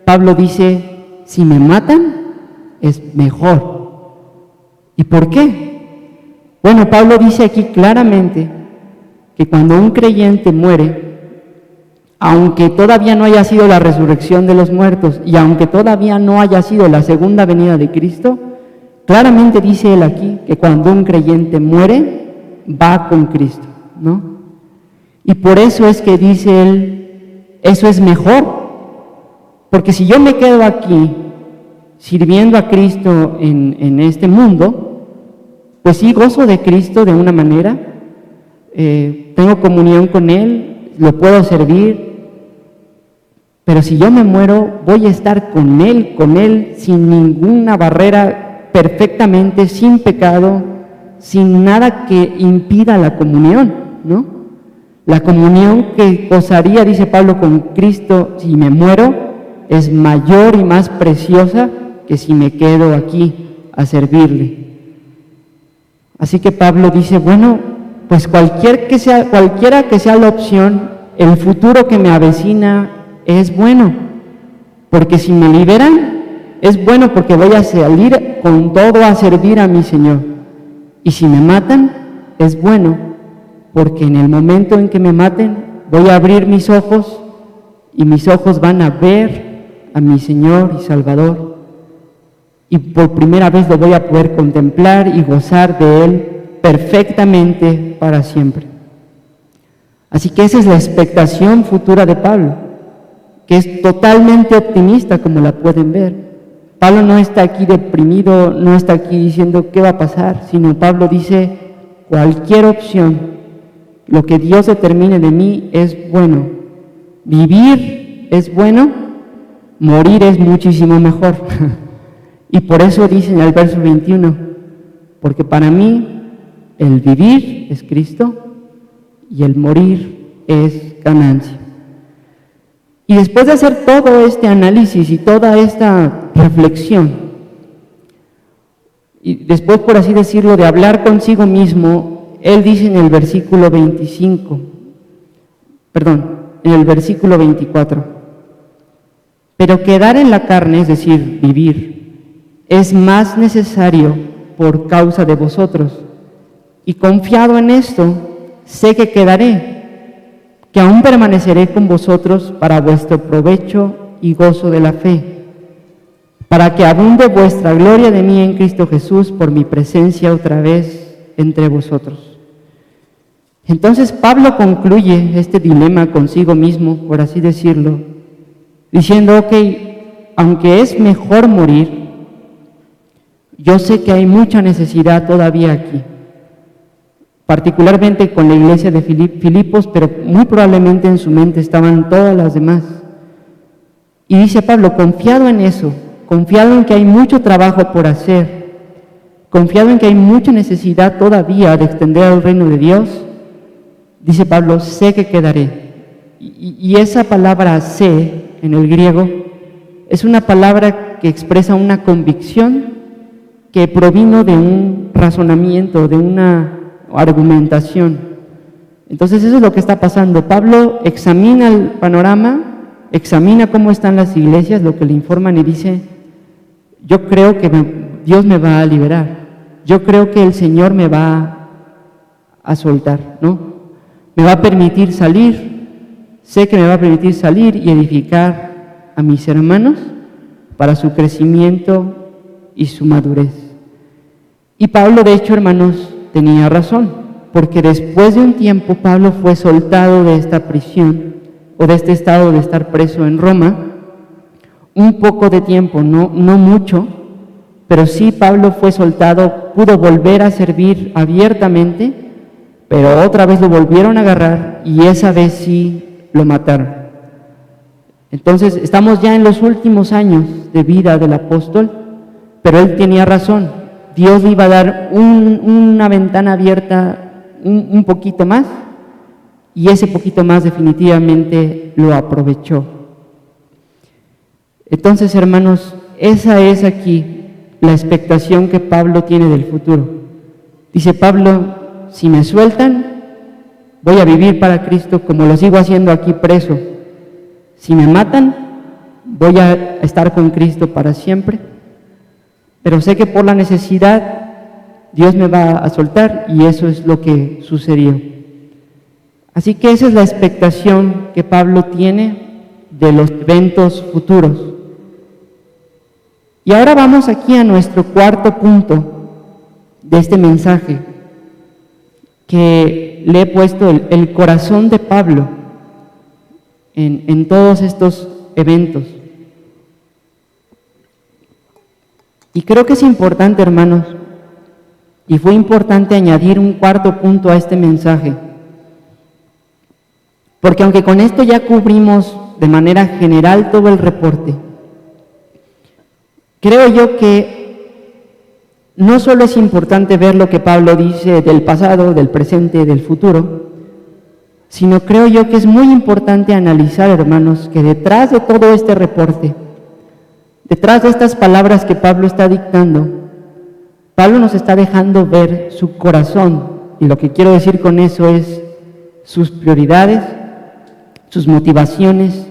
Pablo dice, si me matan, es mejor. ¿Y por qué? Bueno, Pablo dice aquí claramente que cuando un creyente muere, aunque todavía no haya sido la resurrección de los muertos y aunque todavía no haya sido la segunda venida de Cristo, claramente dice él aquí que cuando un creyente muere, va con Cristo, ¿no? Y por eso es que dice él, eso es mejor, porque si yo me quedo aquí sirviendo a Cristo en este mundo, pues sí gozo de Cristo de una manera, tengo comunión con Él, lo puedo servir, pero si yo me muero, voy a estar con Él sin ninguna barrera, perfectamente, sin pecado, sin nada que impida la comunión, ¿no? La comunión que gozaría, dice Pablo, con Cristo si me muero, es mayor y más preciosa que si me quedo aquí a servirle. Así que Pablo dice, bueno, pues cualquiera que sea la opción, el futuro que me avecina es bueno, porque si me liberan, es bueno porque voy a salir con todo a servir a mi Señor. Y si me matan, es bueno, porque en el momento en que me maten, voy a abrir mis ojos y mis ojos van a ver a mi Señor y Salvador. Y por primera vez lo voy a poder contemplar y gozar de Él perfectamente para siempre. Así que esa es la expectación futura de Pablo, que es totalmente optimista, como la pueden ver. Pablo no está aquí deprimido, no está aquí diciendo qué va a pasar, sino Pablo dice, cualquier opción, lo que Dios determine de mí es bueno. Vivir es bueno, morir es muchísimo mejor. Y por eso dice en el verso 21, porque para mí el vivir es Cristo y el morir es ganancia. Y después de hacer todo este análisis y toda esta reflexión, y después, por así decirlo, de hablar consigo mismo, él dice en el versículo 24, pero quedar en la carne, es decir, vivir, es más necesario por causa de vosotros. Y confiado en esto, sé que quedaré, que aún permaneceré con vosotros para vuestro provecho y gozo de la fe, para que abunde vuestra gloria de mí en Cristo Jesús por mi presencia otra vez entre vosotros. Entonces Pablo concluye este dilema consigo mismo, por así decirlo, diciendo, ok, aunque es mejor morir, yo sé que hay mucha necesidad todavía aquí, particularmente con la iglesia de Filipos, pero muy probablemente en su mente estaban todas las demás. Y dice Pablo, confiado en eso, confiado en que hay mucho trabajo por hacer, confiado en que hay mucha necesidad todavía de extender el reino de Dios, dice Pablo, sé que quedaré. Y esa palabra sé, en el griego, es una palabra que expresa una convicción que provino de un razonamiento, de una argumentación. Entonces eso es lo que está pasando. Pablo examina el panorama, examina cómo están las iglesias, lo que le informan y dice, yo creo que Dios me va a liberar, yo creo que el Señor me va a soltar, ¿no? Me va a permitir salir, sé que me va a permitir salir y edificar a mis hermanos para su crecimiento y su madurez. Y Pablo, de hecho, hermanos, tenía razón, porque después de un tiempo Pablo fue soltado de esta prisión o de este estado de estar preso en Roma, un poco de tiempo, no mucho, pero sí Pablo fue soltado, pudo volver a servir abiertamente, pero otra vez lo volvieron a agarrar y esa vez sí lo mataron. Entonces estamos ya en los últimos años de vida del apóstol, pero él tenía razón. Dios le iba a dar una ventana abierta un poquito más, y ese poquito más definitivamente lo aprovechó. Entonces, hermanos, esa es aquí la expectación que Pablo tiene del futuro. Dice Pablo, si me sueltan, voy a vivir para Cristo como lo sigo haciendo aquí preso. Si me matan, voy a estar con Cristo para siempre. Pero sé que por la necesidad Dios me va a soltar y eso es lo que sucedió. Así que esa es la expectación que Pablo tiene de los eventos futuros. Y ahora vamos aquí a nuestro cuarto punto de este mensaje, que le he puesto el corazón de Pablo en todos estos eventos. Y creo que es importante, hermanos, y fue importante añadir un cuarto punto a este mensaje, porque aunque con esto ya cubrimos de manera general todo el reporte, creo yo que no solo es importante ver lo que Pablo dice del pasado, del presente, del futuro, sino creo yo que es muy importante analizar, hermanos, que detrás de todo este reporte, detrás de estas palabras que Pablo está dictando, Pablo nos está dejando ver su corazón, y lo que quiero decir con eso es sus prioridades, sus motivaciones,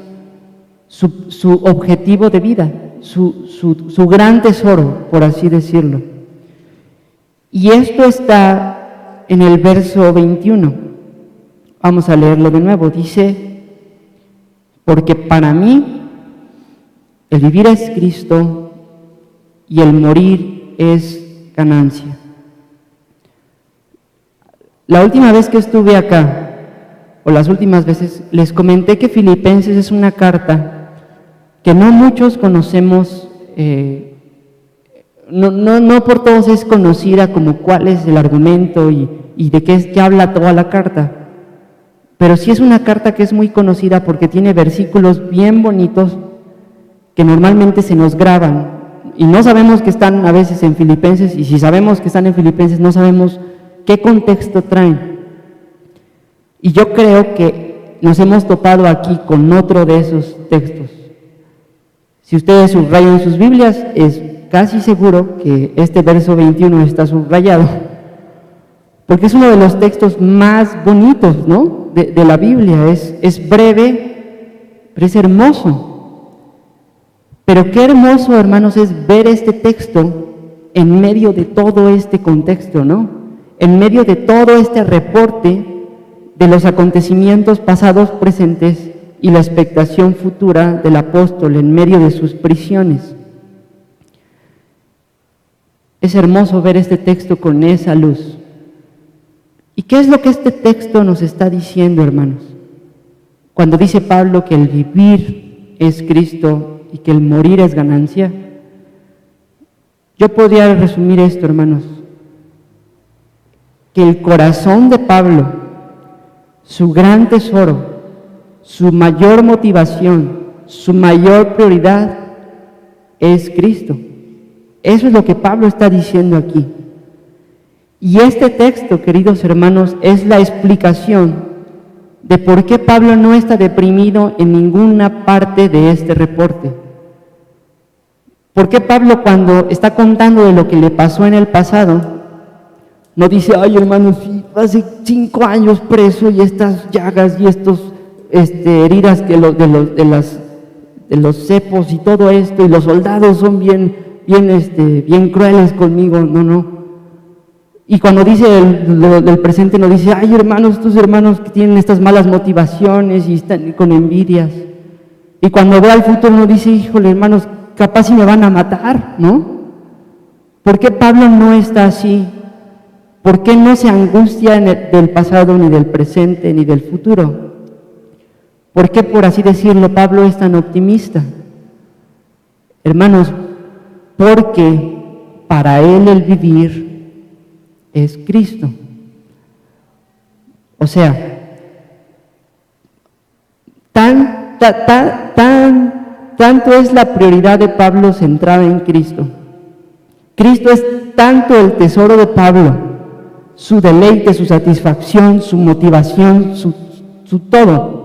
su objetivo de vida, su gran tesoro, por así decirlo. Y esto está en el verso 21. Vamos a leerlo de nuevo. Dice, porque para mí el vivir es Cristo y el morir es ganancia. La última vez que estuve acá, o las últimas veces, les comenté que Filipenses es una carta que no muchos conocemos, no por todos es conocida como cuál es el argumento y de qué habla toda la carta, pero sí es una carta que es muy conocida porque tiene versículos bien bonitos que normalmente se nos graban y no sabemos que están a veces en Filipenses, y si sabemos que están en Filipenses no sabemos qué contexto traen. Y yo creo que nos hemos topado aquí con otro de esos textos. Si ustedes subrayan sus Biblias, es casi seguro que este verso 21 está subrayado, porque es uno de los textos más bonitos, ¿no?, de la Biblia. Es breve, pero es hermoso. Pero qué hermoso, hermanos, es ver este texto en medio de todo este contexto, ¿no? En medio de todo este reporte de los acontecimientos pasados, presentes y la expectación futura del apóstol en medio de sus prisiones. Es hermoso ver este texto con esa luz. ¿Y qué es lo que este texto nos está diciendo, hermanos? Cuando dice Pablo que el vivir es Cristo y que el morir es ganancia, yo podría resumir esto, hermanos, que el corazón de Pablo, su gran tesoro, su mayor motivación, su mayor prioridad es Cristo. Eso es lo que Pablo está diciendo aquí. Y este texto, queridos hermanos, es la explicación de por qué Pablo no está deprimido en ninguna parte de este reporte. ¿Por qué Pablo, cuando está contando de lo que le pasó en el pasado, no dice, ay hermanos, sí, hace 5 años preso y estas llagas y estos heridas de los cepos y todo esto, y los soldados son bien crueles conmigo? No. Y cuando dice del presente, no dice, ay hermanos, estos hermanos que tienen estas malas motivaciones y están con envidias. Y cuando ve al futuro no dice, híjole hermanos, capaz si me van a matar, ¿no? ¿Por qué Pablo no está así? ¿Por qué no se angustia del pasado, ni del presente, ni del futuro? ¿Por qué, por así decirlo, Pablo es tan optimista? Hermanos, porque para él el vivir es Cristo. O sea, tanto es la prioridad de Pablo centrada en Cristo. Cristo es tanto el tesoro de Pablo, su deleite, su satisfacción, su motivación, su todo,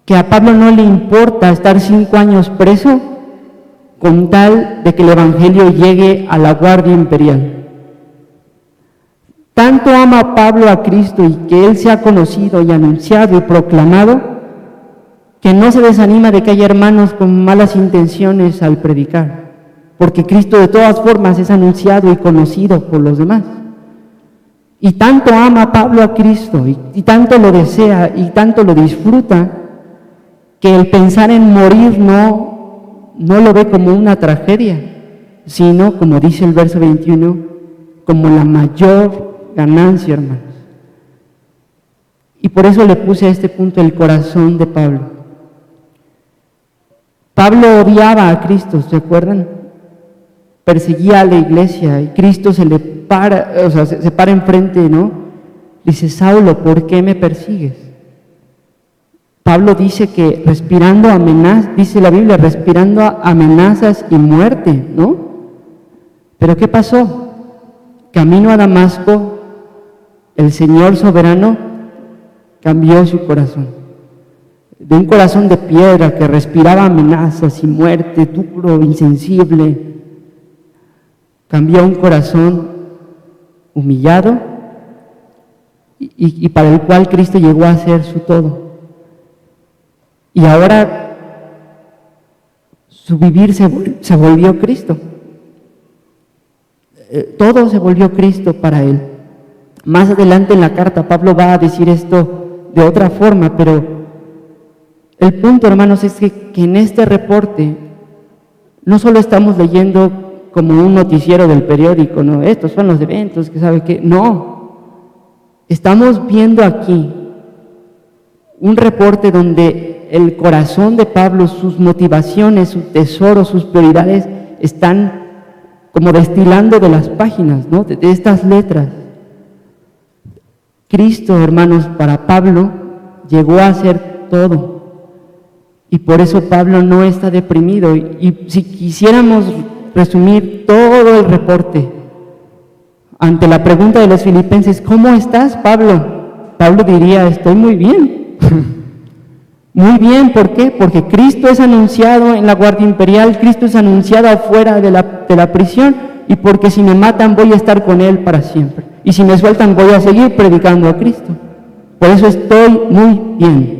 que a Pablo no le importa estar 5 años preso con tal de que el Evangelio llegue a la guardia imperial. Tanto ama Pablo a Cristo y que Él sea conocido y anunciado y proclamado, que no se desanima de que haya hermanos con malas intenciones al predicar, porque Cristo de todas formas es anunciado y conocido por los demás. Y tanto ama Pablo a Cristo y tanto lo desea y tanto lo disfruta, que el pensar en morir no lo ve como una tragedia, sino, como dice el verso 21, como la mayor ganancia, hermanos. Y por eso le puse a este punto el corazón de Pablo. Pablo odiaba a Cristo, ¿se acuerdan? Perseguía a la iglesia y Cristo se para enfrente, ¿no? Dice, Saulo, ¿por qué me persigues? Pablo dice que respirando amenazas, dice la Biblia, respirando amenazas y muerte, ¿no? Pero ¿qué pasó? Camino a Damasco, el Señor soberano cambió su corazón. De un corazón de piedra que respiraba amenazas y muerte, duro, insensible, cambió a un corazón humillado y para el cual Cristo llegó a ser su todo. Y ahora su vivir se volvió Cristo. Todo se volvió Cristo para él. Más adelante en la carta Pablo va a decir esto de otra forma, pero el punto, hermanos, es que en este reporte no solo estamos leyendo como un noticiero del periódico, no, estos son los eventos, que sabe qué, no, estamos viendo aquí un reporte donde el corazón de Pablo, sus motivaciones, su tesoro, sus prioridades están como destilando de las páginas, ¿no? de estas letras. Cristo, hermanos, para Pablo llegó a ser todo. Y por eso Pablo no está deprimido. Y si quisiéramos resumir todo el reporte ante la pregunta de los filipenses, ¿cómo estás, Pablo? Pablo diría, estoy muy bien. Muy bien, ¿por qué? Porque Cristo es anunciado en la guardia imperial, Cristo es anunciado afuera de la prisión, y porque si me matan voy a estar con Él para siempre. Y si me sueltan voy a seguir predicando a Cristo. Por eso estoy muy bien.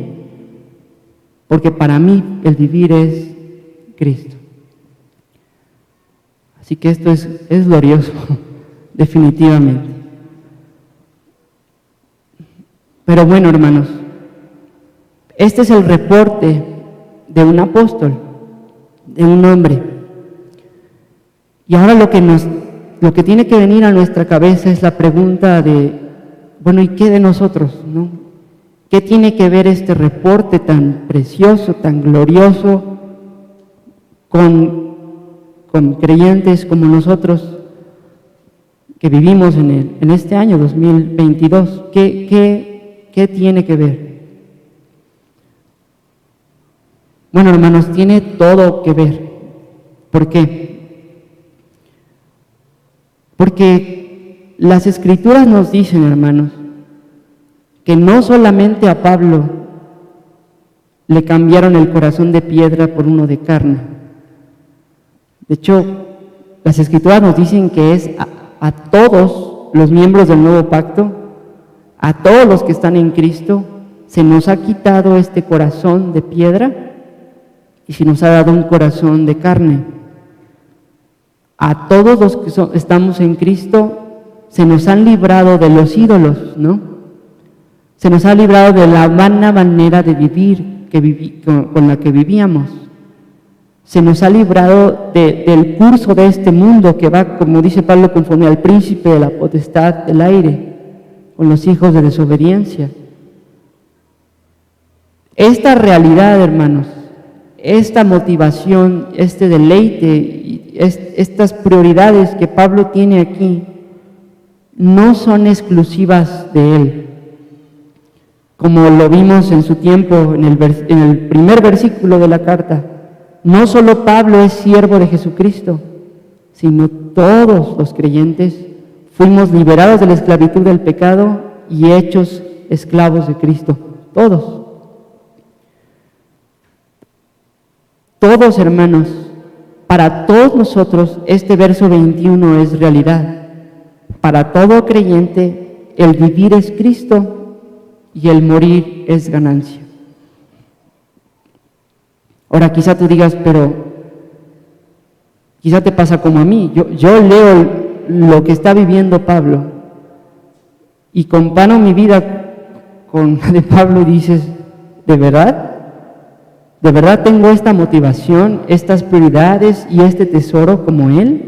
Porque para mí el vivir es Cristo. Así que esto es glorioso, definitivamente. Pero bueno, hermanos, este es el reporte de un apóstol, de un hombre. Y ahora lo que tiene que venir a nuestra cabeza es la pregunta de, bueno, ¿y qué de nosotros, no? ¿Qué tiene que ver este reporte tan precioso, tan glorioso con creyentes como nosotros que vivimos en este año 2022? ¿Qué tiene que ver? Bueno, hermanos, tiene todo que ver. ¿Por qué? Porque las Escrituras nos dicen, hermanos, que no solamente a Pablo le cambiaron el corazón de piedra por uno de carne. De hecho, las Escrituras nos dicen que es a todos los miembros del nuevo pacto, a todos los que están en Cristo, se nos ha quitado este corazón de piedra y se nos ha dado un corazón de carne. A todos los que estamos en Cristo se nos han librado de los ídolos, ¿no? Se nos ha librado de la vana manera de vivir con la que vivíamos. Se nos ha librado del curso de este mundo que va, como dice Pablo, conforme al príncipe de la potestad del aire, con los hijos de desobediencia. Esta realidad, hermanos, esta motivación, este deleite y estas prioridades que Pablo tiene aquí no son exclusivas de él. Como lo vimos en su tiempo en el primer versículo de la carta, no solo Pablo es siervo de Jesucristo, sino todos los creyentes fuimos liberados de la esclavitud del pecado y hechos esclavos de Cristo. Todos. Todos, hermanos, para todos nosotros este verso 21 es realidad. Para todo creyente el vivir es Cristo y el morir es ganancia. Ahora quizá tú digas, pero quizá te pasa como a mí. Yo leo lo que está viviendo Pablo y comparo mi vida con la de Pablo y dices, ¿de verdad? ¿De verdad tengo esta motivación, estas prioridades y este tesoro como él?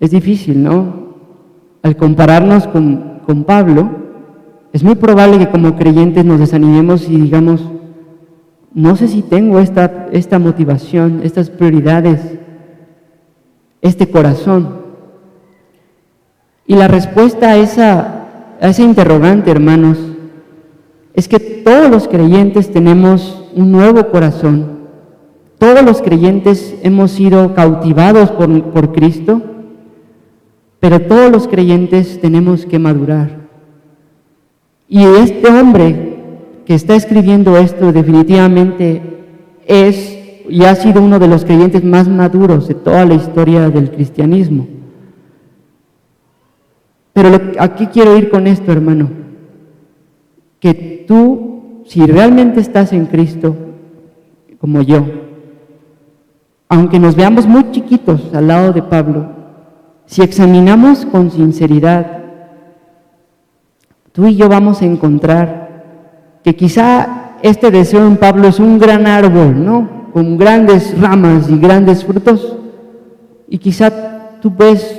Es difícil, ¿no? Al compararnos con Pablo, es muy probable que como creyentes nos desanimemos y digamos, no sé si tengo esta motivación, estas prioridades, este corazón. Y la respuesta a ese interrogante, hermanos, es que todos los creyentes tenemos un nuevo corazón. Todos los creyentes hemos sido cautivados por Cristo, pero todos los creyentes tenemos que madurar. Y este hombre que está escribiendo esto definitivamente es y ha sido uno de los creyentes más maduros de toda la historia del cristianismo. Pero ¿a qué quiero ir con esto, hermano? Que tú, si realmente estás en Cristo, como yo, aunque nos veamos muy chiquitos al lado de Pablo, si examinamos con sinceridad, tú y yo vamos a encontrar que quizá este deseo en Pablo es un gran árbol, ¿no? Con grandes ramas y grandes frutos, y quizá tú ves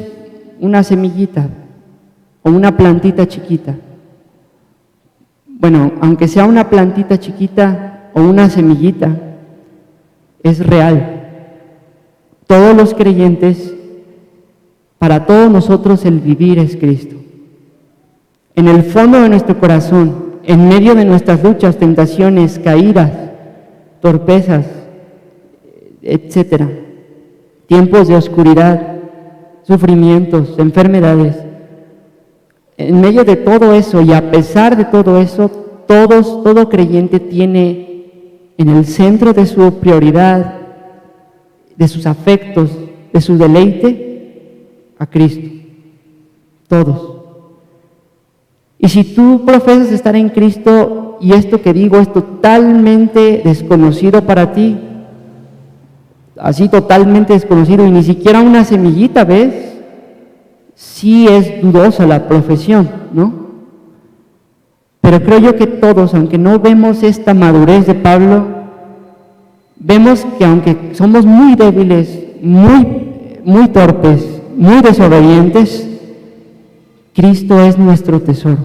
una semillita o una plantita chiquita. Bueno, aunque sea una plantita chiquita o una semillita, es real. Todos los creyentes, para todos nosotros el vivir es Cristo. En el fondo de nuestro corazón, en medio de nuestras luchas, tentaciones, caídas, torpezas, etcétera, tiempos de oscuridad, sufrimientos, enfermedades, en medio de todo eso y a pesar de todo eso, todo creyente tiene en el centro de su prioridad, de sus afectos, de su deleite, a Cristo. Todos. Y si tú profesas estar en Cristo y esto que digo es totalmente desconocido para ti, así totalmente desconocido y ni siquiera una semillita ves, sí es dudosa la profesión, ¿no? Pero creo yo que todos, aunque no vemos esta madurez de Pablo, vemos que aunque somos muy débiles, muy torpes, muy desobedientes, Cristo es nuestro tesoro.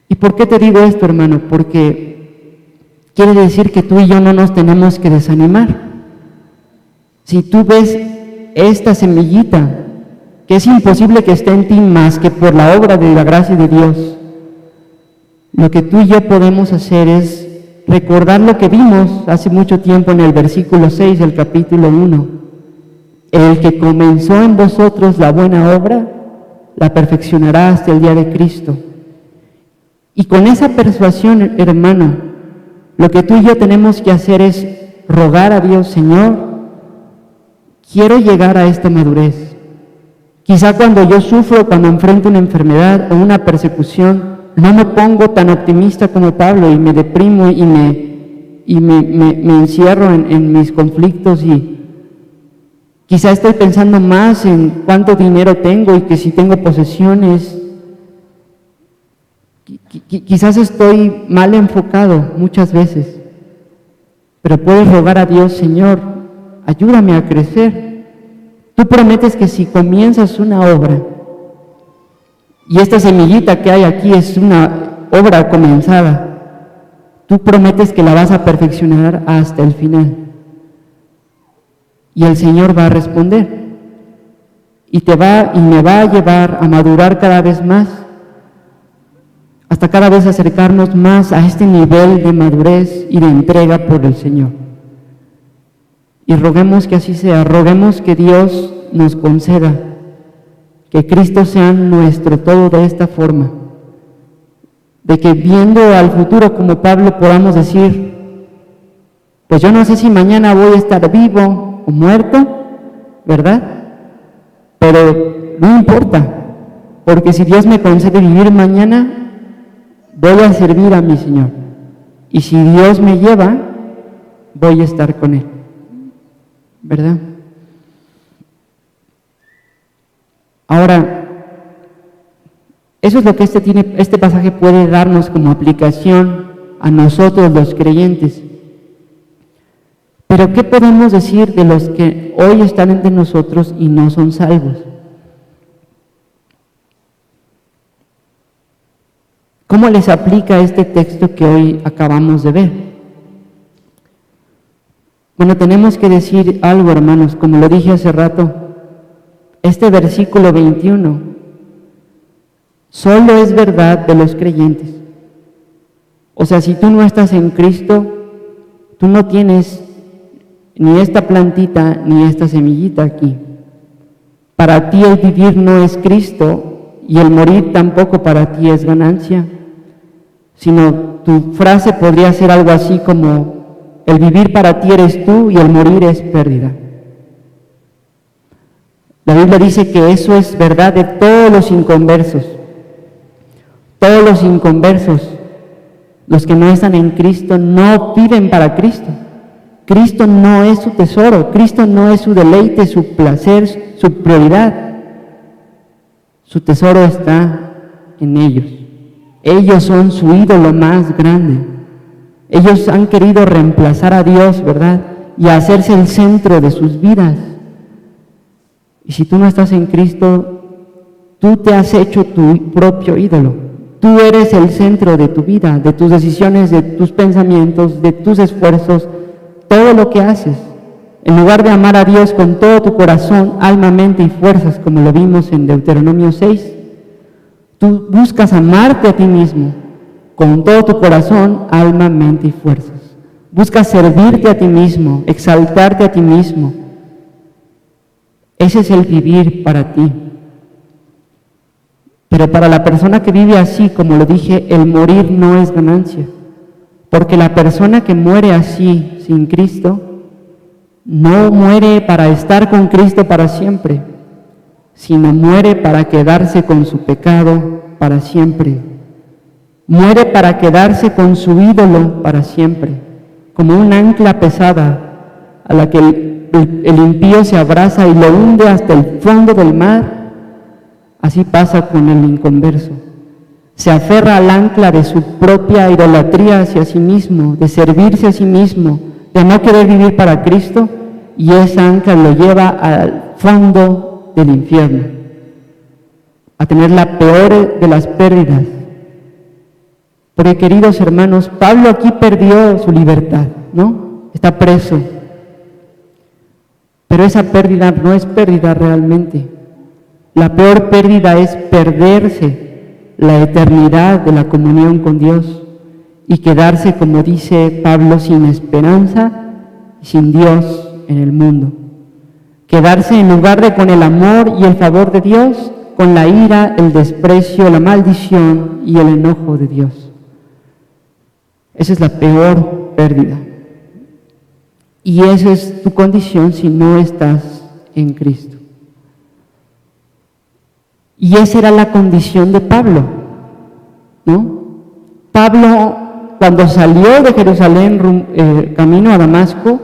¿Y por qué te digo esto, hermano? Porque quiere decir que tú y yo no nos tenemos que desanimar. Si tú ves esta semillita, que es imposible que esté en ti más que por la obra de la gracia de Dios, lo que tú y yo podemos hacer es recordar lo que vimos hace mucho tiempo en el versículo 6 del capítulo 1. El que comenzó en vosotros la buena obra, la perfeccionará hasta el día de Cristo. Y con esa persuasión, hermano, lo que tú y yo tenemos que hacer es rogar a Dios: Señor, quiero llegar a esta madurez. Quizá cuando yo sufro, cuando enfrento una enfermedad o una persecución, no me pongo tan optimista como Pablo y me deprimo y me encierro en mis conflictos, y quizá estoy pensando más en cuánto dinero tengo y que si tengo posesiones. Quizás estoy mal enfocado muchas veces, pero puedes rogar a Dios: Señor, ayúdame a crecer. Tú prometes que si comienzas una obra, y esta semillita que hay aquí es una obra comenzada, tú prometes que la vas a perfeccionar hasta el final. Y el Señor va a responder, y me va a llevar a madurar cada vez más, hasta cada vez acercarnos más a este nivel de madurez y de entrega por el Señor. Y roguemos que así sea, roguemos que Dios nos conceda que Cristo sea nuestro todo de esta forma, de que viendo al futuro como Pablo podamos decir: pues yo no sé si mañana voy a estar vivo o muerto, ¿verdad? Pero no importa, porque si Dios me concede vivir mañana, voy a servir a mi Señor, y si Dios me lleva, voy a estar con Él, ¿verdad? Ahora, eso es lo que este pasaje puede darnos como aplicación a nosotros los creyentes. Pero ¿qué podemos decir de los que hoy están entre nosotros y no son salvos? ¿Cómo les aplica este texto que hoy acabamos de ver? Bueno, tenemos que decir algo, hermanos, como lo dije hace rato. Este versículo 21 solo es verdad de los creyentes. O sea, si tú no estás en Cristo, tú no tienes ni esta plantita ni esta semillita aquí. Para ti el vivir no es Cristo, y el morir tampoco para ti es ganancia, sino tu frase podría ser algo así como: el vivir para ti eres tú y el morir es pérdida. La Biblia dice que eso es verdad de todos los inconversos. Todos los inconversos, los que no están en Cristo, no viven para Cristo. Cristo no es su tesoro, Cristo no es su deleite, su placer, su prioridad. Su tesoro está en ellos. Ellos son su ídolo más grande. Ellos han querido reemplazar a Dios, ¿verdad? Y hacerse el centro de sus vidas. Y si tú no estás en Cristo, tú te has hecho tu propio ídolo. Tú eres el centro de tu vida, de tus decisiones, de tus pensamientos, de tus esfuerzos, todo lo que haces. En lugar de amar a Dios con todo tu corazón, alma, mente y fuerzas, como lo vimos en Deuteronomio 6, tú buscas amarte a ti mismo con todo tu corazón, alma, mente y fuerzas. Buscas servirte a ti mismo, exaltarte a ti mismo. Ese es el vivir para ti. Pero para la persona que vive así, como lo dije, el morir no es ganancia. Porque la persona que muere así, sin Cristo, no muere para estar con Cristo para siempre, sino muere para quedarse con su pecado para siempre. Muere para quedarse con su ídolo para siempre, como un ancla pesada a la que el impío se abraza y lo hunde hasta el fondo del mar. Así pasa con el inconverso. Se aferra al ancla de su propia idolatría hacia sí mismo, de servirse a sí mismo, de no querer vivir para Cristo, y esa ancla lo lleva al fondo del infierno. a tener la peor de las pérdidas. Porque, queridos hermanos, Pablo aquí perdió su libertad, ¿no? Está preso. Pero esa pérdida no es pérdida realmente. La peor pérdida es perderse la eternidad de la comunión con Dios y quedarse, como dice Pablo, sin esperanza y sin Dios en el mundo. Quedarse en lugar de con el amor y el favor de Dios, con la ira, el desprecio, la maldición y el enojo de Dios. Esa es la peor pérdida. Y esa es tu condición si no estás en Cristo. Y esa era la condición de Pablo, ¿no? Pablo, cuando salió de Jerusalén camino a Damasco,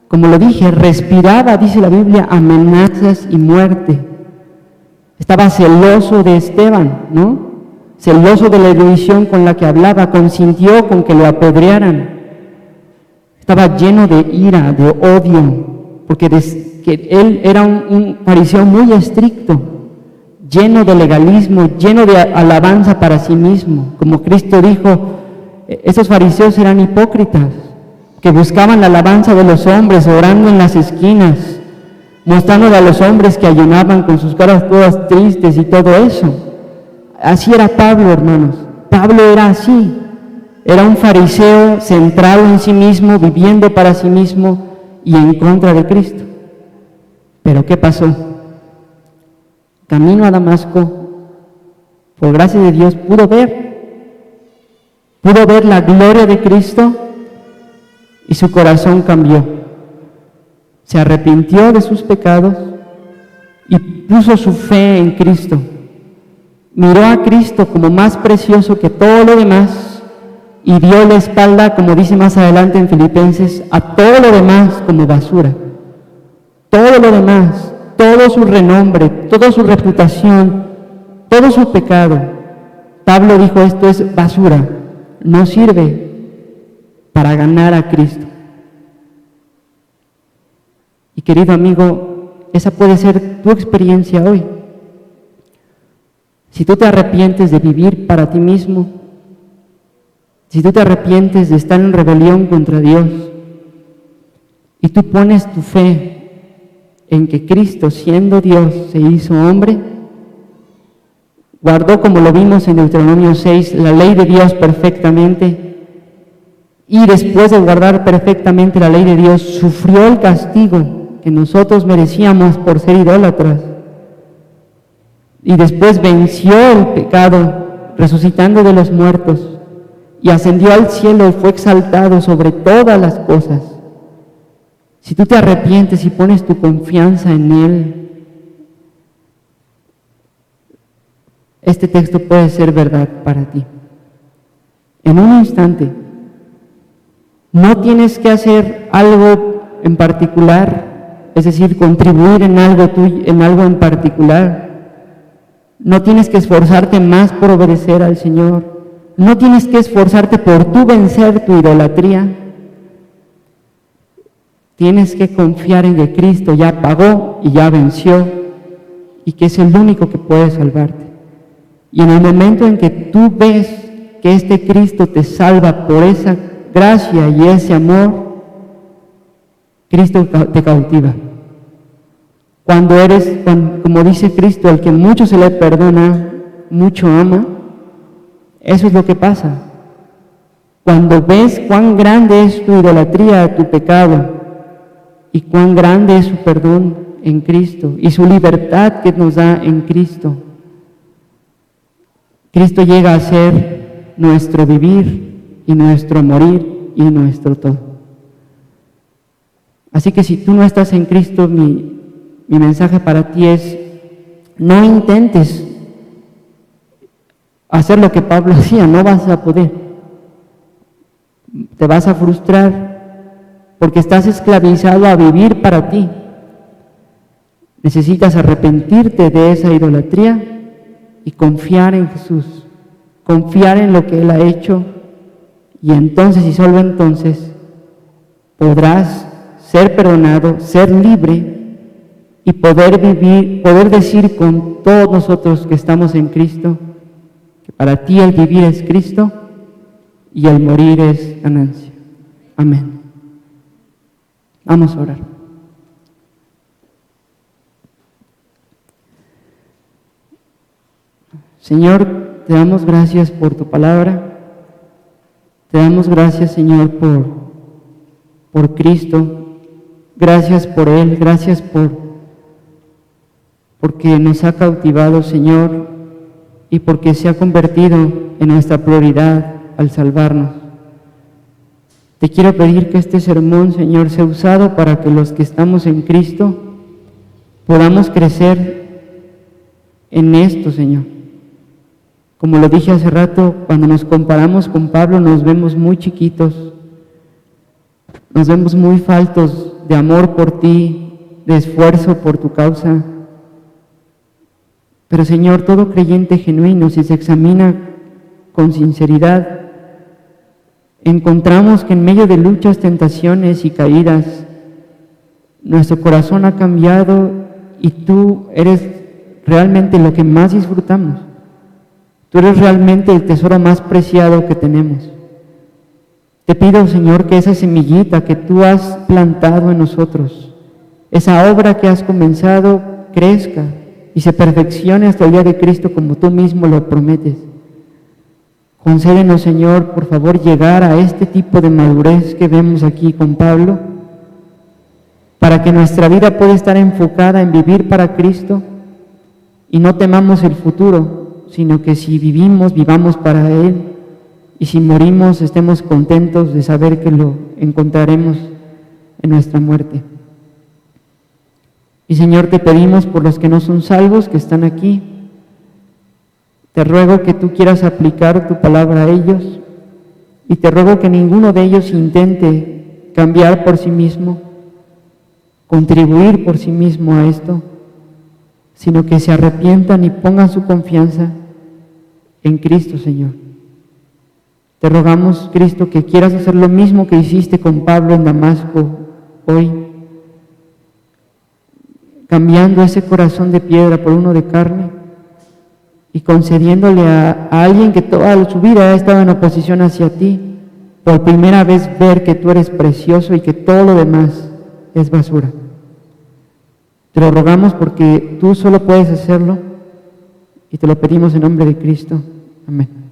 como lo dije, respiraba, dice la Biblia, amenazas y muerte. Estaba celoso de Esteban, ¿no? Celoso de la erudición con la que hablaba, consintió con que lo apedrearan. Estaba lleno de ira, de odio, porque que él era un fariseo muy estricto, lleno de legalismo, lleno de alabanza para sí mismo. Como Cristo dijo, esos fariseos eran hipócritas, que buscaban la alabanza de los hombres, orando en las esquinas, mostrándole a los hombres que ayunaban con sus caras todas tristes y todo eso. Así era Pablo, hermanos. Pablo era así. Era un fariseo centrado en sí mismo, viviendo para sí mismo y en contra de Cristo. Pero ¿qué pasó? Camino a Damasco, por gracia de Dios, pudo ver la gloria de Cristo y su corazón cambió. Se arrepintió de sus pecados y puso su fe en Cristo. Miró a Cristo como más precioso que todo lo demás y dio la espalda, como dice más adelante en Filipenses, a todo lo demás como basura. Todo lo demás, todo su renombre, toda su reputación, todo su pecado. Pablo dijo, esto es basura, no sirve para ganar a Cristo. Y querido amigo, esa puede ser tu experiencia hoy. Si tú te arrepientes de vivir para ti mismo, si tú te arrepientes de estar en rebelión contra Dios y tú pones tu fe en que Cristo, siendo Dios, se hizo hombre, guardó, como lo vimos en Deuteronomio 6, la ley de Dios perfectamente, y después de guardar perfectamente la ley de Dios, sufrió el castigo que nosotros merecíamos por ser idólatras, y después venció el pecado, resucitando de los muertos, y ascendió al cielo y fue exaltado sobre todas las cosas. Si tú te arrepientes y pones tu confianza en Él, este texto puede ser verdad para ti. En un instante, no tienes que hacer algo en particular, es decir, contribuir en algo en particular. No tienes que esforzarte más por obedecer al Señor. No tienes que esforzarte por tú vencer tu idolatría. Tienes que confiar en que Cristo ya pagó y ya venció y que es el único que puede salvarte. Y en el momento en que tú ves que este Cristo te salva por esa gracia y ese amor, Cristo te cautiva. Cuando eres, como dice Cristo, al que mucho se le perdona, mucho ama, eso es lo que pasa. Cuando ves cuán grande es tu idolatría, tu pecado, y cuán grande es su perdón en Cristo, y su libertad que nos da en Cristo, Cristo llega a ser nuestro vivir, y nuestro morir, y nuestro todo. Así que si tú no estás en Cristo, mi mensaje para ti es, no intentes hacer lo que Pablo hacía, no vas a poder. Te vas a frustrar porque estás esclavizado a vivir para ti. Necesitas arrepentirte de esa idolatría y confiar en Jesús, confiar en lo que Él ha hecho, y entonces y solo entonces podrás ser perdonado, ser libre y poder vivir, poder decir con todos nosotros que estamos en Cristo, que para ti el vivir es Cristo y el morir es ganancia. Amén. Vamos a orar. Señor, te damos gracias por tu palabra. Te damos gracias, Señor, por Cristo. Gracias por Él, gracias porque nos ha cautivado, Señor, y porque se ha convertido en nuestra prioridad al salvarnos. Te quiero pedir que este sermón, Señor, sea usado para que los que estamos en Cristo podamos crecer en esto, Señor. Como lo dije hace rato, cuando nos comparamos con Pablo nos vemos muy chiquitos, nos vemos muy faltos de amor por ti, de esfuerzo por tu causa. Pero Señor, todo creyente genuino, si se examina con sinceridad, encontramos que en medio de luchas, tentaciones y caídas, nuestro corazón ha cambiado y tú eres realmente lo que más disfrutamos. Tú eres realmente el tesoro más preciado que tenemos. Te pido, Señor, que esa semillita que tú has plantado en nosotros, esa obra que has comenzado, crezca y se perfeccione hasta el día de Cristo como tú mismo lo prometes. Concédenos, Señor, por favor, llegar a este tipo de madurez que vemos aquí con Pablo, para que nuestra vida pueda estar enfocada en vivir para Cristo y no temamos el futuro, sino que si vivimos, vivamos para Él, y si morimos, estemos contentos de saber que lo encontraremos en nuestra muerte. Y Señor, te pedimos por los que no son salvos, que están aquí. Te ruego que tú quieras aplicar tu palabra a ellos, y te ruego que ninguno de ellos intente cambiar por sí mismo, contribuir por sí mismo a esto, sino que se arrepientan y pongan su confianza en Cristo, Señor. Te rogamos, Cristo, que quieras hacer lo mismo que hiciste con Pablo en Damasco hoy, cambiando ese corazón de piedra por uno de carne y concediéndole a alguien que toda su vida ha estado en oposición hacia ti, por primera vez ver que tú eres precioso y que todo lo demás es basura. Te lo rogamos porque tú solo puedes hacerlo y te lo pedimos en nombre de Cristo. Amén.